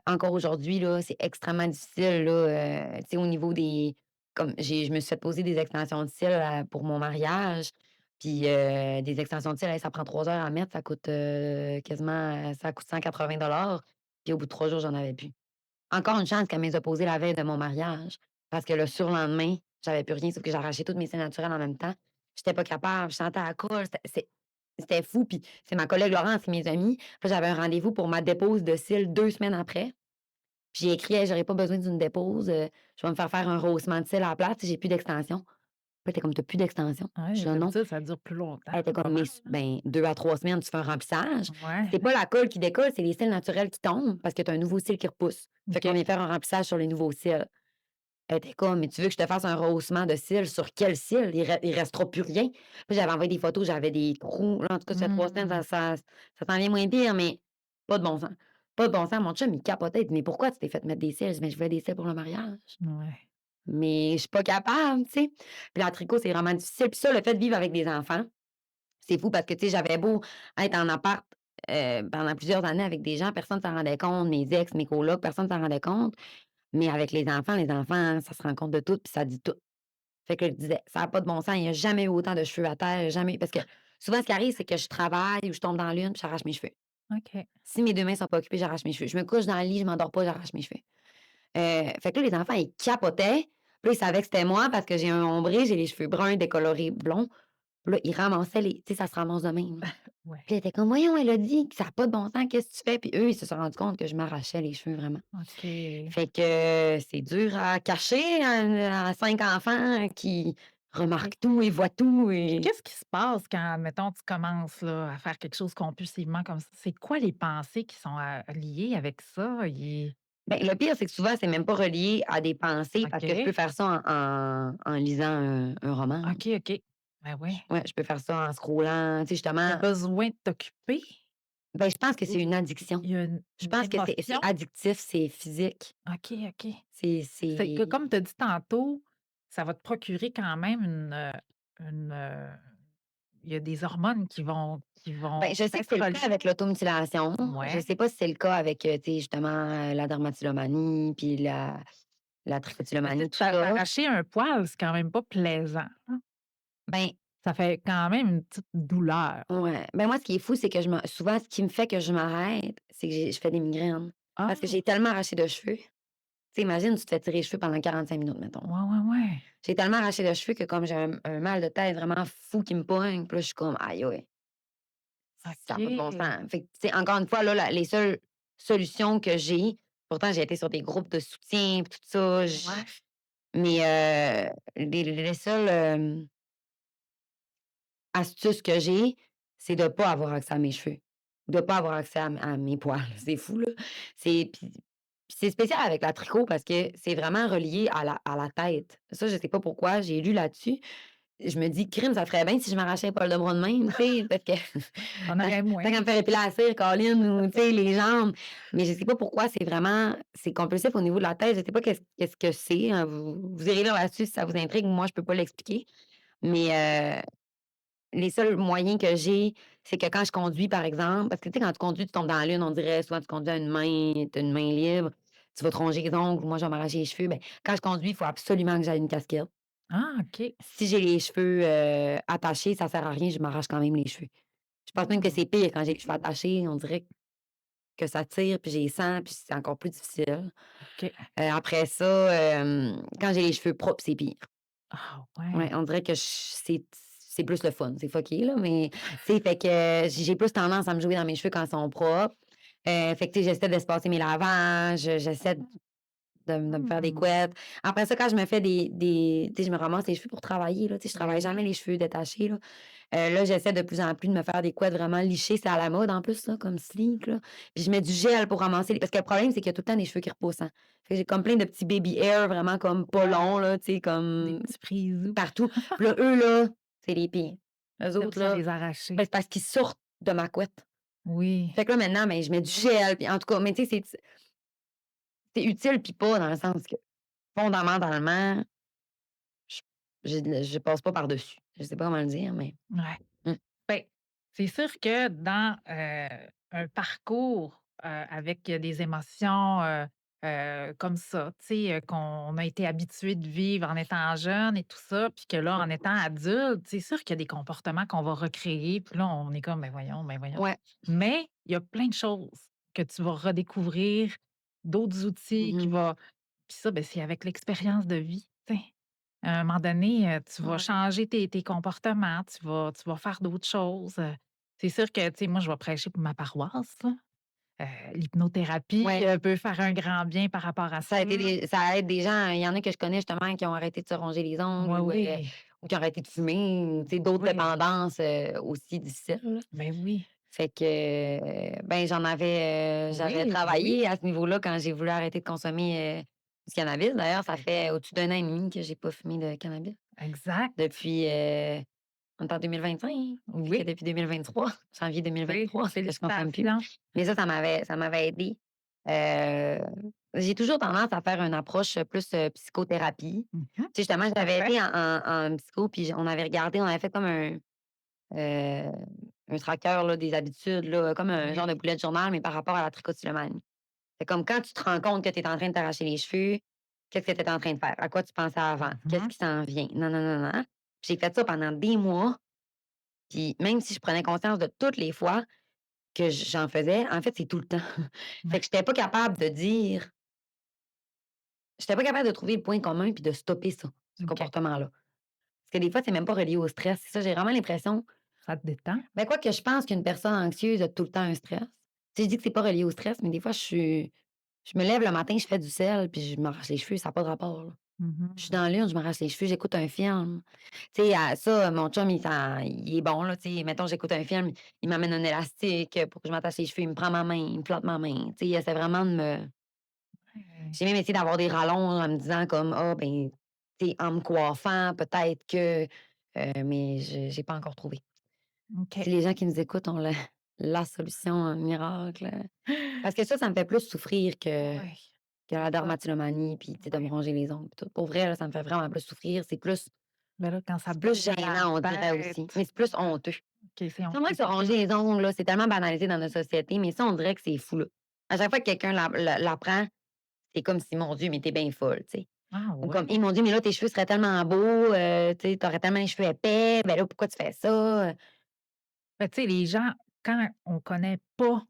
encore aujourd'hui, là, c'est extrêmement difficile, là, tu sais, au niveau des comme je me suis fait poser des extensions de cils, pour mon mariage, puis, des extensions de cils, hey, ça prend 3 heures à mettre, ça coûte, quasiment, ça coûte 180 puis au bout de 3 jours, j'en avais plus. Encore une chance qu'elle me les a posés la veille de mon mariage, parce que le surlendemain, j'avais plus rien, sauf que j'ai arraché toutes mes cils naturelles en même temps. J'étais pas capable, je sentais à la colle, c'était fou, puis c'est ma collègue Laurence et mes amis. Puis là, j'avais un rendez-vous pour ma dépose de cils 2 semaines après. Puis j'ai écrit: «Hey, j'aurais pas besoin d'une dépose, je vais me faire un rehaussement de cils à la place, tu sais, j'ai plus d'extension». Puis elle était comme: «Tu plus d'extension?» Je Ouais, suis là: «Non». d'habitude, ça dure plus longtemps, Elle était pas comme: mal, «Mais hein? ben 2 à 3 semaines, tu fais un remplissage. Ouais, C'est pas la colle qui décolle, c'est les cils naturels qui tombent parce que tu as un nouveau cil qui repousse. Fait qu'on OK. vient faire un remplissage sur les nouveaux cils». Elle était comme: «Mais tu veux que je te fasse un rehaussement de cils sur quel cil? Il restera plus rien». Puis j'avais envoyé des photos, j'avais des trous. Là, en tout cas, ça fait 3 semaines, Mmh. ça s'en vient moins pire, mais pas de bon sens. Pas de bon sens. Mon chum, il capotait. Il dit: «Mais pourquoi tu t'es fait mettre des cils?» Je dis: «Mais je voulais des cils pour le mariage, Ouais. mais je suis pas capable», tu sais? Puis la tricot, c'est vraiment difficile. Puis ça, le fait de vivre avec des enfants, c'est fou parce que, tu sais, j'avais beau être en appart, pendant plusieurs années avec des gens, personne s'en rendait compte, mes ex, mes colocs, personne s'en rendait compte. Mais avec les enfants, ça se rend compte de tout, puis ça dit tout. Fait que je disais: «Ça a pas de bon sens, il y a jamais eu autant de cheveux à terre, jamais» parce que souvent ce qui arrive, c'est que je travaille ou je tombe dans l'une, puis j'arrache mes cheveux. OK. Si mes 2 mains sont pas occupées, j'arrache mes cheveux. Je me couche dans le lit, je m'endors pas, j'arrache mes cheveux. Fait que là, les enfants, ils capotaient. Puis là, ils savaient que c'était moi parce que j'ai un ombré, j'ai les cheveux bruns décolorés blonds. Puis là, ils ramassaient les tu sais, ça se ramasse de même. Ouais. Puis là, ils étaient comme: «Voyons, elle a dit que ça a pas de bon sens, qu'est-ce que tu fais?» Puis eux, ils se sont rendus compte que je m'arrachais les cheveux vraiment. OK. Fait que c'est dur à cacher à 5 enfants qui Et remarquent tout et voient tout puis et qu'est-ce qui se passe quand, mettons, tu commences, là, à faire quelque chose compulsivement comme ça? C'est quoi les pensées qui sont, liées avec ça? ben, le pire, c'est que souvent, c'est même pas relié à des pensées parce que je peux OK. faire ça en lisant un roman. OK, OK. Ben, ouais. Ouais, je peux faire ça en scrollant, tu sais, Tu as justement, besoin de t'occuper ben, je pense que ou c'est une addiction. il y a Je une pense que c'est émotion? addictif, c'est physique, OK, OK. C'est que c'est comme tu as dit tantôt, ça va te procurer quand même une, il y a des hormones qui vont Ben, je sais que peut-être c'est le cas relier. avec l'automutilation. Je Ouais. sais pas si c'est le cas avec, tu sais, justement, la dermatillomanie puis la Mais tu sais, trichotillomanie, tout ça. t'arracher un poil, c'est quand même pas plaisant, hein. Ben, Ça fait quand même une petite douleur. ouais. Ben, moi, ce qui est fou, c'est que souvent, ce qui me fait que je m'arrête, c'est que je fais des migraines. Parce que Ah! j'ai tellement arraché de cheveux. Tu sais, imagine, tu te fais tirer les cheveux pendant 45 minutes, mettons. Ouais, ouais, ouais. J'ai tellement arraché de cheveux que comme j'ai un mal de tête vraiment fou qui me pogne, puis là, je suis comme: «Aïe, aïe, ça a pas de bon OK. sens». Fait que, tu sais, encore une fois, là, les seules solutions que j'ai, pourtant j'ai été sur des groupes de soutien puis tout ça, Ouais. mais les seules, astuce que j'ai, c'est de pas avoir accès à mes cheveux, de pas avoir accès à mes poils. C'est fou, là. Puis c'est spécial avec la tricot parce que c'est vraiment relié à la tête. Ça, je sais pas pourquoi, j'ai lu là-dessus. Je me dis: «Crime, ça ferait bien si je m'arrachais les poils de bras de même», tu sais, parce que On tant aurait moins. tant qu'à me faire épiler la cire, Colline, ou tu sais, les jambes. Mais je sais pas pourquoi c'est compulsif au niveau de la tête. Je sais pas qu'est-ce que c'est, hein. Vous irez lire là-dessus si ça vous intrigue. Moi, je peux pas l'expliquer. Mais les seuls moyens que j'ai, c'est que quand je conduis, par exemple, parce que, tu sais, quand tu conduis, tu tombes dans la lune, on dirait, souvent, tu conduis à une main, tu as une main libre, tu vas te ronger les ongles, moi, je vais m'arracher les cheveux. Ben, quand je conduis, il faut absolument que j'aie une casquette. Ah, OK. Si j'ai les cheveux, attachés, ça sert à rien, je m'arrache quand même les cheveux. Je pense même que Mmh. c'est pire quand j'ai les cheveux attachés, on dirait que ça tire, puis j'ai les sens, puis c'est encore plus difficile. OK. Après ça, quand j'ai les cheveux propres, c'est pire. Ah Ouais, ouais. on dirait que c'est plus le fun. C'est fucké, là, mais tu sais, fait que j'ai plus tendance à me jouer dans mes cheveux quand ils sont propres. Fait que, tu sais, j'essaie d'espacer mes lavages, j'essaie de me faire des Mmh. couettes. Après ça, quand je me fais tu sais, je me ramasse les cheveux pour travailler, là, tu sais, je Ben travaille jamais oui. les cheveux détachés, là. Là, j'essaie de plus en plus de me faire des couettes vraiment lichées. C'est à la mode, en plus, ça, comme sleek, là. Puis je mets du gel pour ramasser parce que le problème, c'est qu'il y a tout le temps des cheveux qui repoussent, hein. Fait que j'ai comme plein de petits baby hair vraiment comme pas Ouais. longs, là, tu sais, Des comme petits frisous. partout. Puis là, eux, là, c'est les pires. Eux T'aimes autres, ça là, les arracher. ben, c'est parce qu'ils sortent de ma couette. Oui. Fait que là, maintenant, ben, je mets du gel, puis en tout cas, mais tu sais, c'est utile puis pas dans le sens que fondamentalement, je je passe pas par-dessus. Je sais pas comment le dire, mais Ouais. mmh. Ben, c'est sûr que dans, un parcours, avec des émotions, comme ça, tu sais, qu'on a été habitué de vivre en étant jeune et tout ça, puis que là, en étant adulte, c'est sûr qu'il y a des comportements qu'on va recréer, puis là, on est comme: «Ben voyons, ben voyons». Ouais. Mais il y a plein de choses que tu vas redécouvrir, d'autres outils qui Mmh. va puis ça, ben, c'est avec l'expérience de vie, tu sais. À un moment donné, tu vas Ouais. changer tes comportements, tu vas faire d'autres choses, c'est sûr que, tu sais, moi, je vais prêcher pour ma paroisse, là. L'hypnothérapie, Ouais. peut faire un grand bien par rapport à ça. Ça aide des gens, il y en a que je connais justement qui ont arrêté de se ronger les ongles Ouais, oui. ou qui ont arrêté de fumer ou tu sais, d'autres Oui. dépendances, aussi difficiles, là. Ben oui. Fait que, ben, j'avais Oui, ben oui. travaillé à ce niveau-là quand j'ai voulu arrêter de consommer, du cannabis. D'ailleurs, ça fait au-dessus d'1 an et demi que j'ai pas fumé de cannabis Exact. depuis, on est en 2025, fait que Oui. depuis 2023, janvier Oui, 2023 que je consomme plus. félicitations. Mais ça m'avait aidé. Heu, j'ai toujours tendance à faire une approche, plus, psychothérapie. Mmh. Tu sais, justement, j'avais Parfait. été en psycho, puis on avait fait comme heu, un tracker, là, des habitudes, là, comme un genre Oui. de bullet journal, mais par rapport à la trichotillomanie. C'est comme quand tu te rends compte que tu es en train de t'arracher les cheveux, qu'est-ce que tu étais en train de faire? À quoi tu pensais avant? Qu'est-ce Mmh. qui s'en vient? Non, non, non, non. J'ai fait ça pendant des mois, puis même si je prenais conscience de toutes les fois que j'en faisais, en fait, c'est tout le temps. Fait que Ouais. j'étais pas capable de trouver le point commun puis de stopper ça, ce OK. comportement-là. Parce que des fois, c'est même pas relié au stress. C'est ça, j'ai vraiment l'impression. Ça te détend? Ben, quoique je pense qu'une personne anxieuse a tout le temps un stress. Tu sais, je dis que c'est pas relié au stress, mais des fois, je me lève le matin, je fais du sel, puis je m'arrache les cheveux, ça a pas de rapport, là. Je suis Mmh. dans l'une, je m'arrache les cheveux, j'écoute un film. Tu sais, ça, mon chum, il est bon, là, tu sais, mettons, j'écoute un film, il m'amène un élastique, pour que je m'attache les cheveux, il me prend ma main, il me flatte ma main. Tu sais, il essaie vraiment de me Ouais. j'ai même essayé d'avoir des rallongs en me disant comme: «Ah, ben, tu sais, en me coiffant, peut-être que» mais j'ai pas encore trouvé. Si OK. les gens qui nous écoutent ont la solution, miracle, parce que ça me fait plus souffrir Ouais. que la Ça dermatillomanie puis, tu sais, de me ouais. ronger les ongles puis tout. Pour vrai, là, ça me fait vraiment plus souffrir. C'est plus Ben là, quand ça C'est te plus brûle la gênant, on dirait aussi, tête. mais c'est plus Ah, honteux. OK, c'est C'est vrai honteux que se pour toi. ranger les ongles, là, c'est tellement banalisé dans notre société, mais ça, on dirait que c'est fou, là. À chaque fois que quelqu'un l'apprend, c'est comme si: «Mon Dieu, mais tu es bien folle», tu sais? Ah Ou comme: ouais? «Eh mon Dieu, mais là, tes cheveux seraient tellement beaux, tu sais, tu aurais tellement les cheveux épais, ben là, pourquoi tu fais ça?» Ben, tu sais, les gens, quand on connaît pas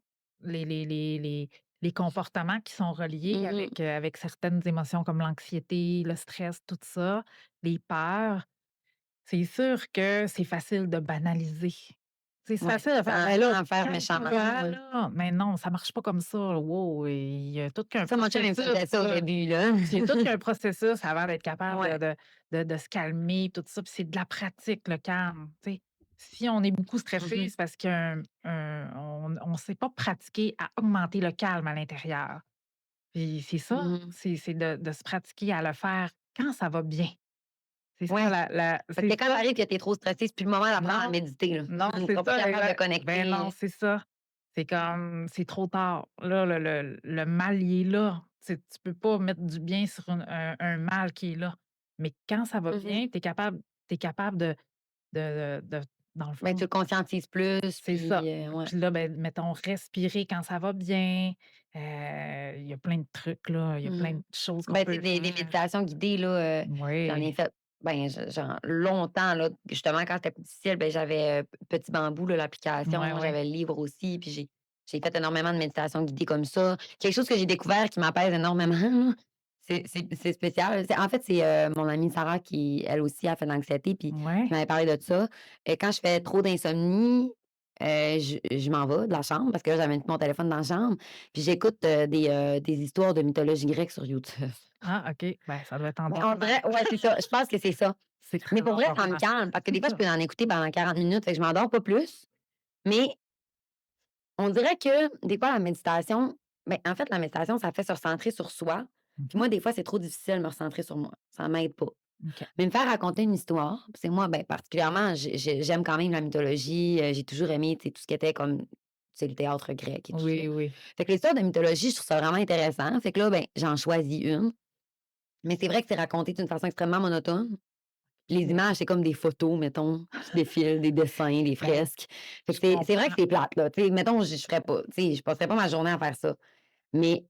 les comportements qui sont reliés Mmh mh. avec certaines émotions comme l'anxiété, le stress, tout ça, les peurs, c'est sûr que c'est facile de banaliser. C'est Ouais, facile de faire: sans «Ben là, sans faire méchamment, calme-toi là. là!» Mais non, ça marche pas comme ça, wow, il y a tout qu'un Ça, mon chum, il me processus, faisait ça au là. début, là. C'est tout qu'un processus avant d'être capable Ouais. de se calmer, tout ça, puis c'est de la pratique, le calme, tu sais. Si on est beaucoup Mmh stressé, mh. c'est parce qu'on sait pas pratiquer à augmenter le calme à l'intérieur. Puis c'est ça, Mmh mh. c'est de se pratiquer à le faire quand ça va bien. C'est ça Ouais, la parce c'est que quand ça ça. arrive que tu es trop stressé, c'est plus le moment d'apprendre à Non, méditer, là. non, Tu c'est seras plus ça, capable de exact. Ben non, connecter. c'est ça. C'est comme c'est trop tard. Là, le mal, il est là. Tu peux pas mettre du bien sur un mal qui est là. Mais quand ça va Mmh mh. bien, tu es capable de dans le Ben, tu fond, le conscientises plus, c'est ça. puis ouais. Puis là, ben, mettons, respirer quand ça va bien. Il y a plein de trucs, là. Il y a Mmh plein mh. de choses qu'on Ben, tu peut sais, des faire. méditations guidées, là, j'en ai Oui, fait, ben, genre longtemps, là. Justement, quand c'était plus difficile, ben, j'avais, Petit Bambou, là, oui, l'application, oui. j'avais le livre aussi, puis j'ai fait énormément de méditations guidées comme ça. Quelque chose que j'ai découvert qui m'apaise énormément, là, c'est spécial. En fait, c'est, mon amie Sarah qui, elle aussi, a fait de l'anxiété, puis qui Ouais. m'avait parlé de ça. Et quand je fais trop d'insomnie, je m'en vais de la chambre parce que là, j'avais mis mon téléphone dans la chambre, puis j'écoute, des histoires de mythologie grecque sur YouTube. Ah, OK. Ben, ça doit être Ben, on endormant. dirait, ouais, c'est ça. Je pense que c'est ça. C'est très Mais pour vrai, ça me endormant. calme parce que des C'est fois, je ça. peux en écouter pendant 40 minutes, fait que je m'endors pas plus. Mais on dirait que des fois, la méditation, ben, en fait, la méditation, ça fait se recentrer sur soi. Puis Mmh. moi, des fois, c'est trop difficile de me recentrer sur moi. Ça m'aide pas. OK. Mais me faire raconter une histoire, c'est moi, ben, particulièrement, j'aime quand même la mythologie, j'ai toujours aimé, tu sais, tout ce qui était comme, tu sais, le théâtre grec et tout ça. Oui, oui. Fait que l'histoire de mythologie, je trouve ça vraiment intéressant. Fait que là, ben, j'en choisis une. Mais c'est vrai que c'est raconté d'une façon extrêmement monotone. Les OK. images, c'est comme des photos, mettons, qui défilent, des dessins, des Ben, fresques. Fait que je c'est vrai que comprends. c'est plate, là. Tu sais, mettons, je ferais pas, tu sais, je passerais pas ma journée à faire ça. Mais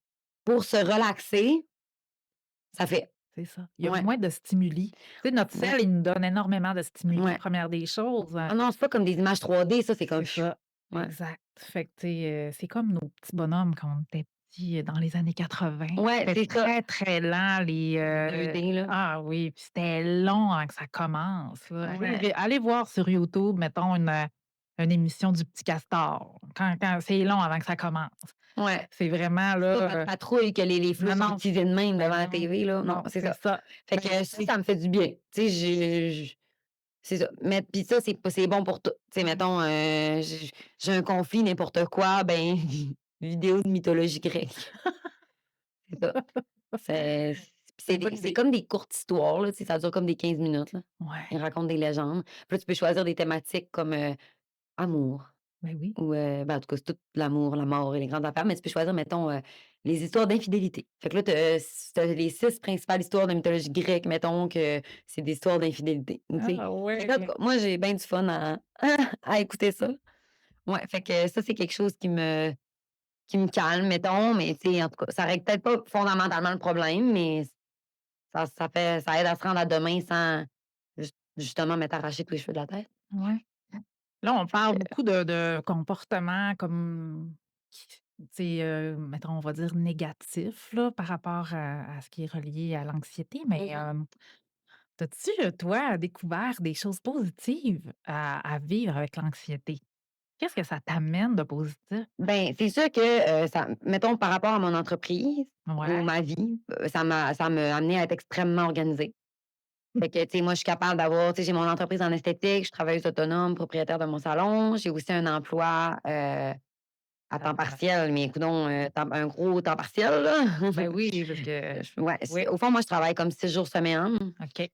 pour se relaxer, ça fait. C'est ça. Il y a Ouais, moins de stimuli. Tu sais, notre ouais, cerveau, il nous donne énormément de stimuli, ouais. première des choses, Ah non, c'est pas comme des images 3D, ça, c'est comme c'est pfiou. ça. Ouais. Exact. Fait que, tu sais, c'est comme nos petits bonhommes quand on était petits, dans les années 80. Ouais, C'était c'est ça. très, très lent, les, 2D, là. ah oui, puis c'était long avant que ça commence, là. Ouais, Allez voir sur YouTube, mettons, une émission du Petit Castor. Quand c'est long avant que ça commence. ouais. C'est vraiment C'est pas Pat' là, Patrouille que les flots non, sont non, utilisés de même ben devant la non, TV, là. Non, non, c'est c'est ça. ça. Fait Ben, que ça me fait du bien. Tu sais, c'est ça. Mais puis ça, c'est bon pour tout. Tu sais, mettons, j'ai un conflit, n'importe quoi, ben, vidéo de mythologie grecque. C'est ça. C'est c'est une bonne c'est idée. comme des courtes histoires, là, tu sais, ça dure comme des 15 minutes, là. Ils Ouais, racontent des légendes. Puis là, tu peux choisir des thématiques comme, amour ben oui. ou, ben, en tout cas, c'est tout l'amour, la mort et les grandes affaires, mais tu peux choisir, mettons, les histoires d'infidélité. Fait que là, tu les 6 principales histoires de mythologie grecque, mettons que c'est des histoires d'infidélité, tu sais. Ah Fait que, en tout ouais. cas, moi, j'ai bien du fun à à écouter ça. Ouais, fait que ça, c'est quelque chose qui me calme, mettons, mais tu sais, en tout cas, ça règle peut-être pas fondamentalement le problème, mais ça aide à se rendre à demain sans justement m'être arraché tous les cheveux de la tête. Ouais. Là, on parle Fait que beaucoup de comportements comme qui tu sais, mettons, on va dire négatifs, là, par rapport à ce qui est relié à l'anxiété, mais, mmh as-tu, toi, découvert des choses positives à vivre avec l'anxiété? Qu'est-ce que ça t'amène de positif? Ben, c'est sûr que, ça mettons par rapport à mon entreprise ou Ouais. ma vie, ça m'a amené à être extrêmement organisée. Fait que, tu sais, moi, je suis capable d'avoir, tu sais, j'ai mon entreprise en esthétique, je suis travailleuse autonome, propriétaire de mon salon. J'ai aussi un emploi, à temps partiel, mais coudonc, un gros temps partiel, là. Ben oui, parce que Ouais, oui, au fond, moi, je travaille comme 6 jours semaine, OK.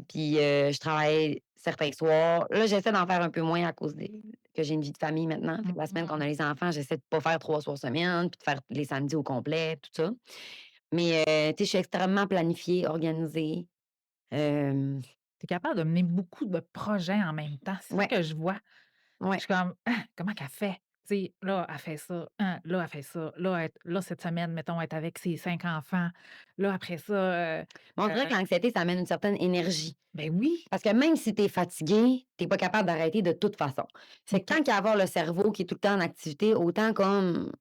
puis, je travaille certains soirs. Là, j'essaie d'en faire un peu moins à cause que j'ai une vie de famille maintenant. Fait que la semaine qu'on a Mmh. les enfants, j'essaie de pas faire 3 soirs semaine, puis de faire les samedis au complet, tout ça. Mais, tu sais, je suis extrêmement planifiée, organisée. Tu es capable de mener beaucoup de projets en même temps. C'est ça Ouais, que je vois. Je ouais. suis comme: «Ah, comment qu'elle fait?» Tu sais, là, elle fait ça, là, elle fait ça, là, cette semaine, mettons, elle est avec ses 5 enfants. Là, après ça, Mais on dirait heu que l'anxiété, ça amène une certaine énergie. ben oui, Parce que même si tu es fatigué, tu es pas capable d'arrêter de toute façon. Fait que OK. tant qu'à avoir le cerveau qui est tout le temps en activité, autant comme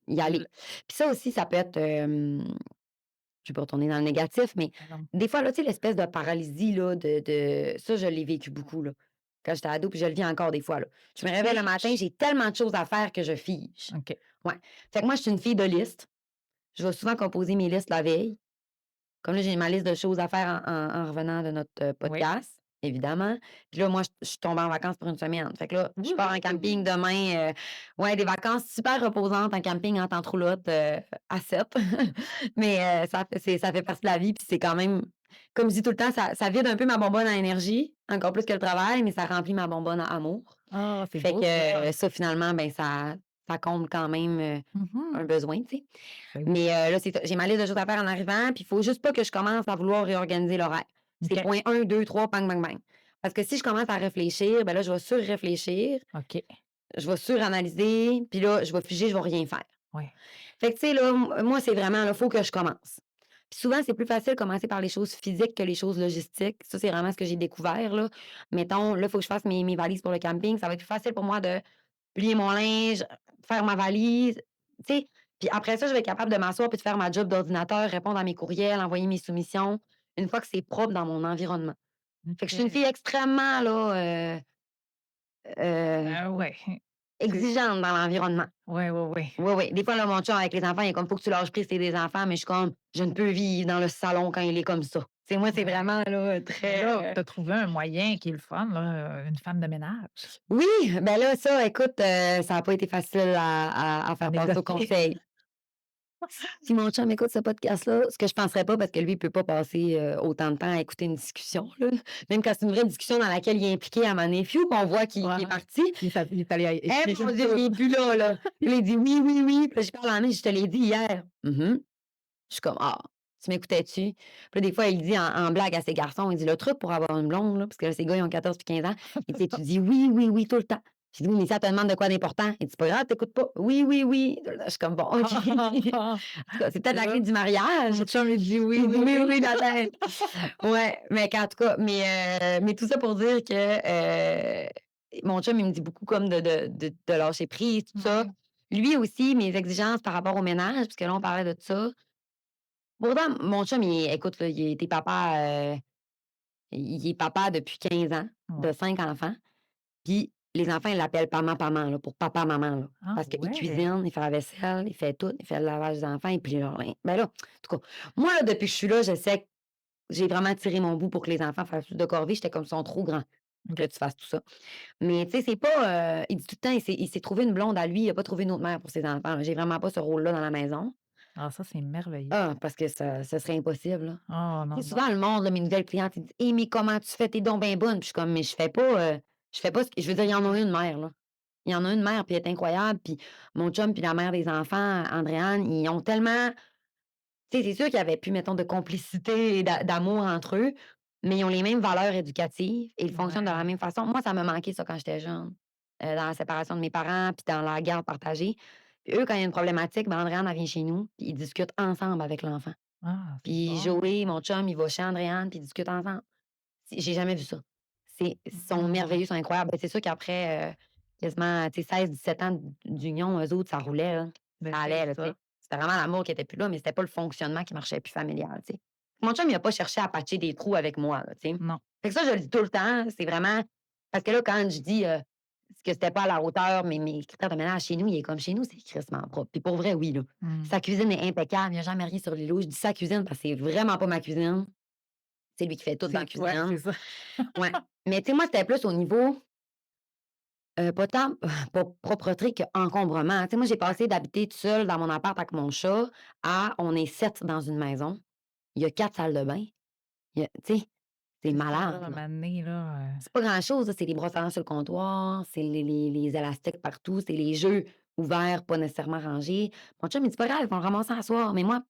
y aller. L Puis ça aussi, ça peut être, je vais pas retourner dans le négatif, mais ben non. des fois, là, tu sais, l'espèce de paralysie, là, de ça, je l'ai vécu beaucoup, là, quand j'étais ado, puis je le vis encore des fois, là. Je Tu me réveille le matin, figes? j'ai tellement de choses à faire que je fige. OK. Ouais. Fait que moi, je suis une fille de liste. Je vais souvent composer mes listes la veille. Comme là, j'ai ma liste de choses à faire en revenant de notre, Oui. podcast, évidemment. Puis là, moi, je suis tombée en vacances pour une semaine. Fait que là, je pars en camping Wouhou! demain, ouais, des vacances super reposantes en camping en tente roulotte, à 7. Mais, ça fait partie de la vie, puis c'est quand même comme je dis tout le temps, ça vide un peu ma bonbonne à énergie, encore plus que le travail, mais ça remplit ma bonbonne à amour. Ah, c'est Fait beau que, ça. ça finalement, ben, ça comble quand même, Mmh. un besoin, tu sais. Ben oui. Mais, là, c'est ça, j'ai ma liste de choses à faire en arrivant, puis il faut juste pas que je commence à vouloir réorganiser l'horaire. C'est OK. point 1, 2, 3, bang, bang, bang. Parce que si je commence à réfléchir, ben là, je vais surréfléchir, OK. je vais suranalyser, puis là, je vais figer, je vais rien faire. Ouais. Fait que, tu sais, là, moi, c'est vraiment, là, faut que je commence. Puis souvent, c'est plus facile de commencer par les choses physiques que les choses logistiques. Ça, c'est vraiment ce que j'ai découvert, là. Mettons, là, il faut que je fasse mes valises pour le camping. Ça va être plus facile pour moi de plier mon linge, faire ma valise, tu sais? Puis après ça, je vais être capable de m'asseoir puis de faire ma job d'ordinateur, répondre à mes courriels, envoyer mes soumissions, une fois que c'est propre dans mon environnement. Fait que je suis une OK. fille extrêmement, là, heu, Ouais. C'est exigeante dans l'environnement. ouais, ouais, ouais. Oui, oui. Des fois, là, mon chum avec les enfants, il est comme: «Faut que tu lâches prise, c'est des enfants», mais je suis comme: «Je ne peux vivre dans le salon quand il est comme ça». Tu sais, moi, c'est Ouais. vraiment, là, Mais là, très, tu as trouvé un moyen qui est le fun, là, une femme de ménage oui, ben là, ça, écoute, ça a pas été facile à à faire passer au négocier. conseil. Si mon chum écoute ce podcast-là, ce que je penserais pas parce que lui, il peut pas passer, autant de temps à écouter une discussion, là. Même quand c'est une vraie discussion dans laquelle il est impliqué, à un moment donné, fiou, puis on voit qu'il est Ouais. parti. Il est allé Eh écrire mon Dieu, tout. il est plus là, là. Puis là, il dit: «Oui, oui, oui». Puis là, je parle en main, «Je te l'ai dit hier». «Mmh». Je suis comme: «Ah, tu m'écoutais-tu?» Puis là, des fois, il dit en blague à ses garçons, il dit: «Le truc pour avoir une blonde, là», parce que là, ses gars, ils ont 14 puis 15 ans, il dit: «Tu dis oui, oui, oui, tout le temps». J'ai dit: «Oui, mais ça te demande de quoi d'important?» Il dit: «C'est pas grave, tu écoutes pas». «Oui, oui, oui». Je suis comme: «Bon, OK». En tout cas, c'est peut-être la Là, clé du mariage. mon chum, il dit: «Oui, Il dit: oui, «Oui, oui». oui, dans la tête». Ouais, mais qu'en tout cas, mais tout ça pour dire que, mon chum, il me dit beaucoup comme de lâcher prise, tout ça. Ouais. Lui aussi, mes exigences par rapport au ménage, parce que là, on parlait de ça. Pourtant, mon chum, écoute, là, il a été papa, il est papa depuis 15 ans, Ouais. de 5 enfants. Puis les enfants, ils l'appellent maman, là, pour papa, maman, là. Ah Parce qu'il ouais! cuisine, il fait la vaisselle, il fait tout, il fait le lavage des enfants, il plie leur linge. Ben là, en tout cas, moi, là, depuis que je suis là, je sais que j'ai vraiment tiré mon bout pour que les enfants fassent plus de corvée. J'étais comme: «Ils sont trop grands pour que OK. tu fasses tout ça». Mais tu sais, c'est pas, il dit tout le temps, il s'est trouvé une blonde à lui, il a pas trouvé une autre mère pour ses enfants, là. J'ai vraiment pas ce rôle-là dans la maison. Ah ça, c'est merveilleux. Ah, parce que ça ce serait impossible, là. Oh Tu non, sais, non. souvent, le monde, là, mes nouvelles clientes, ils disent: «Eh, mais comment tu fais? Tu es donc bien bonne». Puis je suis comme: «Mais je fais pas ce que» je veux dire, il y en a une mère, là. Il y en a une mère, puis elle est incroyable, puis mon chum, puis la mère des enfants, Andréane, ils ont tellement tu sais, c'est sûr qu'il y avait plus, mettons, de complicité et d'amour entre eux, mais ils ont les mêmes valeurs éducatives et ils fonctionnent de la Ouais. même façon. Moi, ça m'a manqué ça quand j'étais jeune, dans la séparation de mes parents, puis dans la garde partagée. Puis eux, quand il y a une problématique, ben, Andréane, elle vient chez nous, puis ils discutent ensemble avec l'enfant. Ah, c'est Puis bon. Joey, mon chum, il va chez Andréane, puis ils discutent ensemble. J'ai jamais vu ça. Ils sont Mmh. merveilleux, ils sont incroyables. Ben, c'est sûr qu'après, quasiment, tu sais, 16-17 ans d'union, eux autres, ça roulait, là. Ben, Ça c'est allait, là, tu sais. ça. C'était vraiment l'amour qui était plus là, mais c'était pas le fonctionnement qui marchait plus familial, tu sais. Mon chum, il a pas cherché à patcher des trous avec moi, là, tu sais. Non. Fait que ça, je le dis tout le temps, c'est vraiment parce que là, quand je dis, que c'était pas à la hauteur, mais mes critères de ménage chez nous, il est comme: «Chez nous, c'est crissement propre». Puis pour vrai, oui, là. Mmh. Sa cuisine est impeccable, il y a jamais rien sur les lots. Je dis sa cuisine parce que c'est vraiment pas ma cuisine. C'est lui qui fait tout dans la Ouais, c'est cuisine. ça. Ouais. Mais tu sais, moi, c'était plus au niveau, pas tant propreté qu'encombrement. Tu sais, moi, j'ai Ouais. passé d'habiter toute seule dans mon appart avec mon chat à on est 7 dans une maison. Il y a 4 salles de bain. Tu sais, c'est C'est ça, là, malade, à un là. moment donné, là, C'est pas grand-chose, là, c'est les brosses à dents sur le comptoir, c'est les élastiques partout, c'est les jeux ouverts, pas nécessairement rangés. Mon chum, il dit: «C'est pas grave, ils vont le ramasser à soir». Mais moi,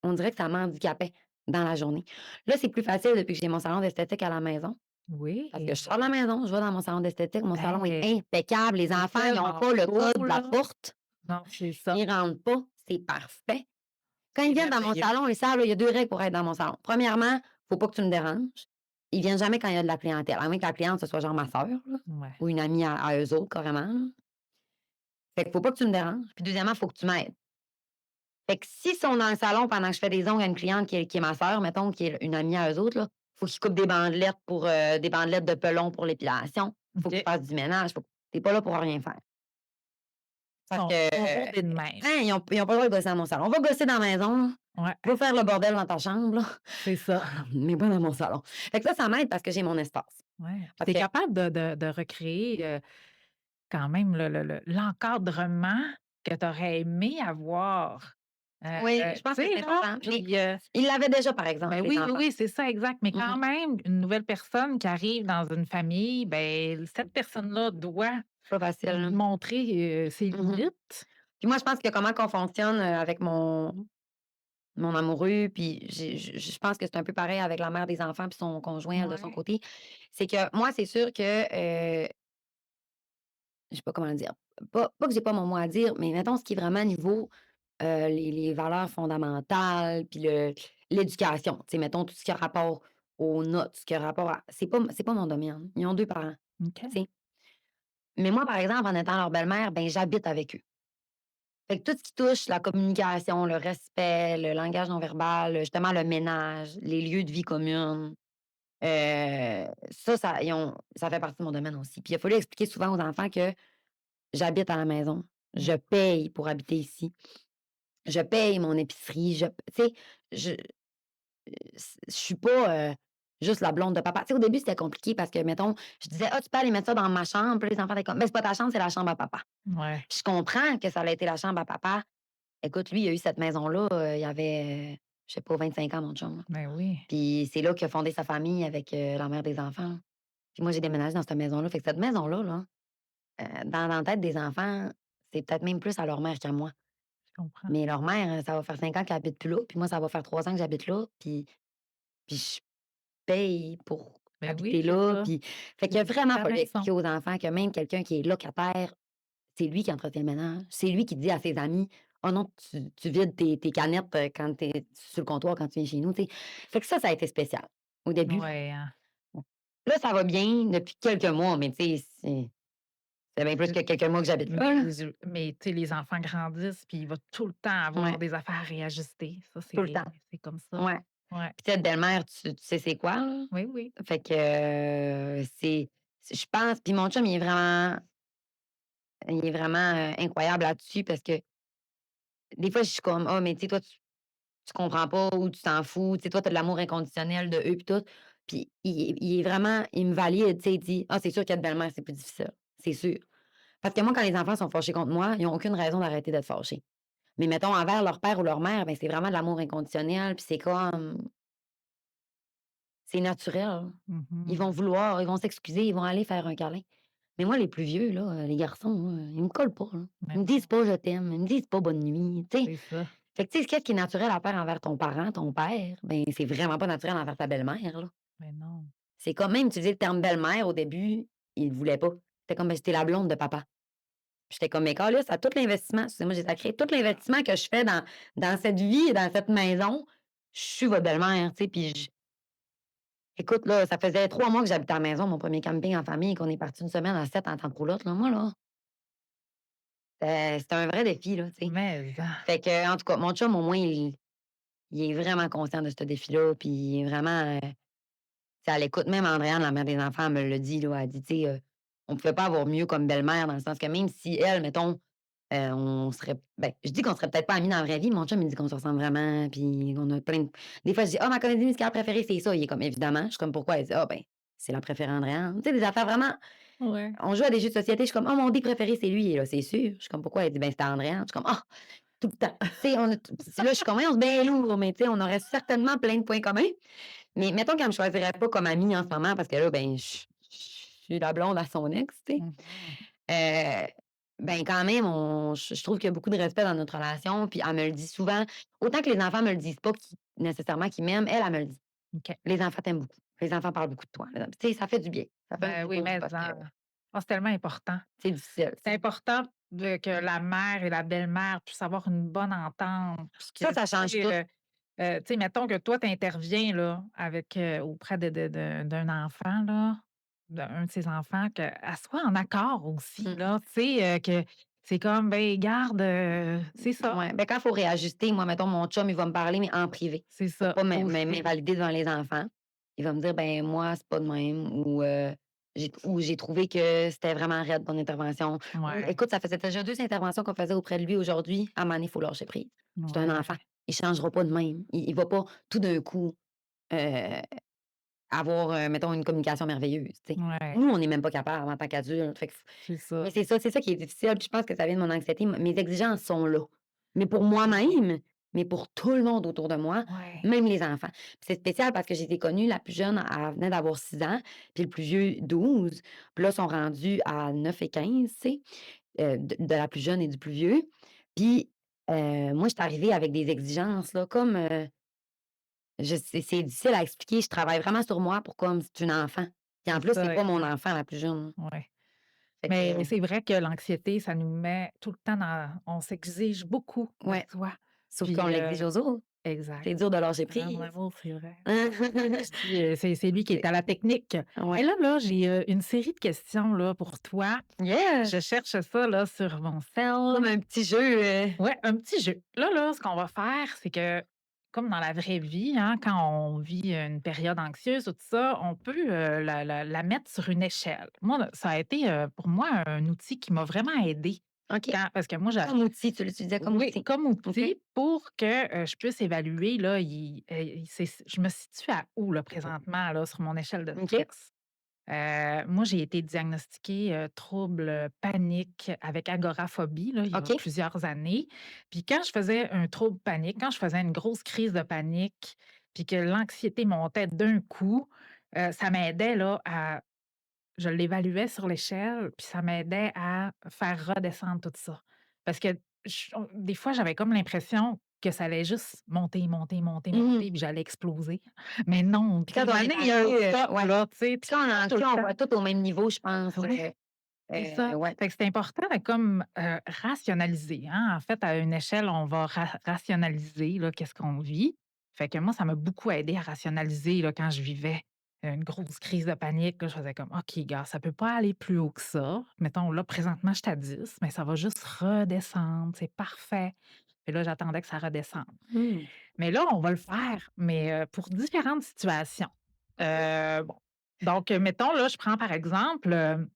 on dirait que ça m'handicapait. dans la journée. Là, c'est plus facile depuis que j'ai mon salon d'esthétique à la maison, parce que Oui. je sors de la maison, je vais dans mon salon d'esthétique, mon salon est Ben, impeccable, les c'est enfants, ils ont tellement pas le beau, code de la là. porte, Non, c'est ça. ils rentrent pas, c'est parfait. Quand ils C'est viennent dans mon merveilleux. salon, ils savent, là, il y a 2 règles pour être dans mon salon. Premièrement, faut pas que tu me déranges. Ils viennent jamais quand il y a de la clientèle, à moins que la cliente, ce soit genre ma sœur, là, Ouais. ou une amie à eux autres carrément, là. Fait qu'il faut pas que tu me déranges. Puis deuxièmement, il faut que tu m'aides. Fait que s'ils sont dans le salon pendant que je fais des ongles à une cliente qui est ma sœur, mettons, qui est une amie à eux autres, là, faut qu'ils coupent des bandelettes de pelon pour l'épilation. Faut qu'ils OK. fassent du ménage. Tu pas là pour rien faire. Parce que, Sont rodés de même. hein, ils ont pas le droit de gosser dans mon salon. On va gosser dans la maison, là. Ouais, Va faire le bordel dans ta chambre, là, c'est ça. mais pas dans mon salon. Fait que ça m'aide parce que j'ai mon espace. Ouais. Puis Parce tu es que capable de recréer, quand même l'encadrement que tu aurais aimé avoir. oui, je Tu pense que sais, c'est là, important. Mais puis, ils l'avaient déjà, par exemple, ben les oui, oui, enfants. oui, c'est ça, exact. Mais Mmh quand même, une nouvelle personne qui arrive dans une famille, ben cette personne-là doit Pas facile, là. montrer, ses Mmh limites. Puis moi, je pense que comment qu'on fonctionne, avec mon amoureux, puis je pense que c'est un peu pareil avec la mère des enfants puis son conjoint, elle, de son Ouais. côté. C'est que moi, c'est sûr que, je sais pas comment le dire, pas que j'ai pas mon mot à dire, mais mettons ce qui est vraiment niveau, les valeurs fondamentales puis l'éducation. Tu sais, mettons tout ce qui a rapport aux notes, ce qui a rapport à c'est pas mon domaine. Ils ont 2 parents, OK. tu sais? Mais moi, par exemple, en étant leur belle-mère, ben, j'habite avec eux. Fait que tout ce qui touche la communication, le respect, le langage non verbal, justement le ménage, les lieux de vie communs, ça fait partie de mon domaine aussi. Puis il a fallu expliquer souvent aux enfants que j'habite à la maison, Mmh. je paye pour habiter ici, je paye mon épicerie, tu sais, je je suis pas, juste la blonde de papa. Tu sais, au début, c'était compliqué parce que, mettons, je disais: «Ah, tu peux aller mettre ça dans ma chambre», puis les enfants étaient comme: «Ben, c'est pas ta chambre, c'est la chambre à papa». Ouais. Puis je comprends que ça a été la chambre à papa. Écoute, lui, il a eu cette maison-là, il avait, je sais pas, 25 ans, mon chum, là. Ben oui. Puis c'est là qu'il a fondé sa famille avec, la mère des enfants, là. Puis moi, j'ai déménagé dans cette maison-là. Fait que cette maison-là, là, dans la tête des enfants, c'est peut-être même plus à leur mère qu'à moi. Je comprends. Mais leur mère, ça va faire 5 ans qu'elle habite plus là, puis moi, ça va faire 3 ans que j'habite là, puis je paye pour Ben oui, habiter c'est là, ça. puis fait qu'il a vraiment Tu fallu raison. expliquer aux enfants que même quelqu'un qui est locataire, c'est lui qui entretient le ménage. C'est lui qui dit à ses amis: «Oh non, tu vides tes canettes, quand tu es sur le comptoir quand tu viens chez nous», tu sais? Fait que ça a été spécial, au début. Ouais, hein. Bon. Là, ça va bien depuis quelques mois, mais tu sais, c'est bien plus que quelques mois que j'habite là, là. Mais tu sais, les enfants grandissent, puis il va tout le temps avoir Ouais, des affaires à réajuster. Ça, tout le temps. c'est comme ça. Ouais. Ouais. Puis cette belle-mère, tu sais c'est quoi, là? Oui, oui. Fait que, je pense puis mon chum, il est vraiment, incroyable là-dessus parce que des fois, je suis comme: «Ah, mais tu sais, toi, tu comprends pas ou tu t'en fous, tu sais, toi, tu as de l'amour inconditionnel de eux puis tout». Puis il est vraiment il me valide, tu sais, il dit: «Ah, c'est sûr qu'être belle-mère, c'est plus difficile, c'est sûr». Parce que moi, quand les enfants sont fâchés contre moi, ils ont aucune raison d'arrêter d'être fâchés. Mais mettons envers leur père ou leur mère, ben, c'est vraiment de l'amour inconditionnel, puis c'est comme c'est naturel. Ils Mmh. vont vouloir, ils vont s'excuser, ils vont aller faire un câlin. Mais moi, les plus vieux, là, les garçons, là, ils me collent pas, là. Mais Ils me disent non, pas: «Je t'aime», ils me disent pas: «Bonne nuit», tu sais? c'est ça. Fait que, tu sais, qu'est-ce qui est naturel à faire envers ton parent, ton père, ben, c'est vraiment pas naturel envers ta belle-mère, là. Mais non. C'est comme même utiliser le terme belle-mère au début, ils le voulaient pas. C'était comme: «Ben, c'était la blonde de papa». J'étais comme: «Mais câlisse, à tout l'investissement», excusez-moi, j'ai sacré, «tout l'investissement que je fais dans cette vie et dans cette maison, je suis votre belle-mère», tu sais? Puis écoute, là, ça faisait 3 mois que j'habitais à la maison, mon premier camping en famille, qu'on est parti une semaine à 7 en temps de roulotte, là. Moi, là, c'était un vrai défi, là, tu sais? Mais Fait que, en tout cas, mon chum, au moins, il est vraiment conscient de ce défi-là, puis il est vraiment, tu sais, à l'écoute. Même Andréane, la mère des enfants, elle me l'a dit, là. Elle dit, tu sais, on pouvait pas avoir mieux comme belle-mère, dans le sens que même si elle, mettons, on serait ben, je dis qu'on serait peut-être pas amis dans la vraie vie, mon chum, il dit qu'on se ressemble vraiment, puis qu'on a plein de des fois, je dis: «Ah, ma comédie musicale préférée, c'est ça». Il est comme: «Évidemment». Je suis comme: «Pourquoi?» Il dit: «Ah, ben, c'est la préférée Andréane». Tu sais, des affaires vraiment ouais. on joue à des jeux de société, je suis comme: «Oh, mon dé préféré, c'est lui». Il est là: «C'est sûr». Je suis comme: «Pourquoi?» Il dit: «Ben, c'était Andréane». Je suis comme: «Ah!» Tout le temps. Tu sais, on a t là, je suis comme: «Voyons, c'est bien lourd», mais tu sais, on aurait certainement plein de points communs. Mais mettons qu'elle me choisirait pas comme amie en ce moment parce que là, ben, je suis la blonde à son ex, tu sais. Mmh. Heu, ben, quand même, je trouve qu'il y a beaucoup de respect dans notre relation, puis elle me le dit souvent. Autant que les enfants me le disent pas, nécessairement qu'ils m'aiment. Elle me le dit. OK. Les enfants t'aiment beaucoup. Les enfants parlent beaucoup de toi. Tu sais, ça fait du bien. Ça fait un Ben petit oui, boost mais parce que c'est tellement important. c'est difficile, tu C'est sais. important que la mère et la belle-mère puissent avoir une bonne entente. Puis que, Ça change tout. tu sais, mettons que toi, tu interviens là, avec, auprès d'un enfant, là, d'un de ses enfants, qu'elle soit en accord aussi, Mmh. là, tu sais, que c'est comme, ben, garde, c'est ça, Ouais, ben, quand il faut réajuster, moi, mettons, mon chum, il va me parler, mais en privé, c'est pour ça, pas aussi. m'invalider devant les enfants. Il va me dire: «Ben, moi, c'est pas de même» ou j'ai trouvé que c'était vraiment raide ton intervention ou Ouais, écoute, ça faisait déjà 2 interventions qu'on faisait auprès de lui aujourd'hui. À un moment donné, il faut lâcher prise. C'est un enfant. ouais, Il changera pas de même. Il va pas tout d'un coup, heu, avoir, mettons, une communication merveilleuse, tu sais. ouais, Nous, on n'est même pas capable en tant qu'adultes. Fait que c'est ça. mais c'est ça qui est difficile, puis je pense que ça vient de mon anxiété. Mes exigences sont là, mais pour moi-même, mais pour tout le monde autour de moi, Ouais, même les enfants. Puis c'est spécial parce que j'ai été connue, la plus jeune, elle venait d'avoir 6 ans, puis le plus vieux 12. Puis là, ils sont rendus à 9 et 15, tu sais, de la plus jeune et du plus vieux. Puis, moi, je suis arrivée avec des exigences là, comme, je c'est difficile à expliquer. Je travaille vraiment sur moi pour comme c'est une enfant. Puis en c'est plus, c'est ça, pas mon exact. enfant la plus jeune. Ouais. Fait que, Mais c'est vrai que l'anxiété, ça nous met tout le temps on s'exige beaucoup de ouais. soi. Sauf qu'on Puis, l'exige aux autres. exact. C'est dur de lâcher Ah, mon prise. amour, c'est vrai. Puis, c'est lui qui est C'est à la technique. ouais. Et là, j'ai, une série de questions, là, pour toi. Yeah! Je cherche ça, là, sur mon Comme cell. un petit jeu, Ouais, un petit jeu. Là, ce qu'on va faire, c'est que, comme dans la vraie vie, hein, quand on vit une période anxieuse ou tout ça, on peut, la mettre sur une échelle. Moi, là, ça a été, pour moi, un outil qui m'a vraiment aidée OK. parce que moi, j'ai Comme outil, tu l'utilisais comme oui, outil. comme OK. outil pour que, je puisse évaluer, là, je me situe à où, là, présentement, là, sur mon échelle de OK. stress. Moi, j'ai été diagnostiquée, trouble, panique avec agoraphobie, là, il y a OK. plusieurs années. Puis quand je faisais un trouble panique, quand je faisais une grosse crise de panique, puis que l'anxiété montait d'un coup, ça m'aidait, là, à je l'évaluais sur l'échelle, puis ça m'aidait à faire redescendre tout ça. Parce que des fois, j'avais comme l'impression que ça allait juste monter, monter, monter, Mmh. monter, puis j'allais exploser. Mais non, Puis puis à un quand on moment est donné, il y a un anxieux, stop, ouais. là, tu sais, Puis puis quand on est pas tout le anxieux, on temps. va tout au même niveau, je pense, Oui, c'est ça. ouais. Fait que c'est important de comme, rationaliser, hein. En fait, à une échelle, on va rationaliser, là, qu'est-ce qu'on vit. Fait que moi, ça m'a beaucoup aidé à rationaliser, là, quand je vivais une grosse crise de panique, là, je faisais comme: «OK, gars, ça peut pas aller plus haut que ça. Mettons, là, présentement, je suis à 10, mais ça va juste redescendre, c'est parfait». Et là, j'attendais que ça redescende. Mmh. Mais là, on va le faire, mais, pour différentes situations. Bon, donc, mettons, là, je prends par exemple, tu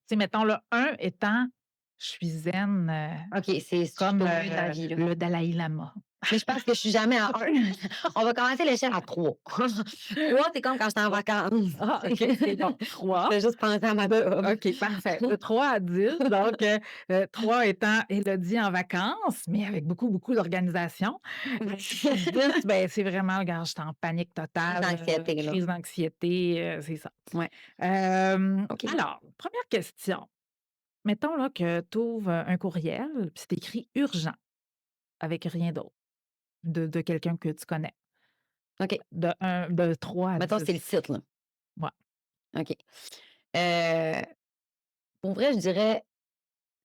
sais, mettons le un étant, je suis zen, OK, je suis comme, au milieu de la vie, là. le Dalaï Lama. Mais je pense que je suis jamais à 1. On va commencer l'échelle à 3. 3, c'est comme quand j'étais en vacances. Ah, OK, c'est bon. Je 3. fais juste penser à ma job. OK, parfait. De 3 à 10, donc 3 étant Élodie en vacances, mais avec beaucoup, beaucoup d'organisation. 10, ben, c'est vraiment, regarde, j'étais en panique Crise totale, d'anxiété, là. crise d'anxiété, c'est ça. Ouais. OK. Alors, première question. Mettons là que tu ouvres un courriel, puis c'est écrit «urgent» avec rien d'autre, de quelqu'un que tu connais. OK. De 3 à Mettons, 10. c'est le site, là. Ouais. OK. Heu, pour vrai, je dirais,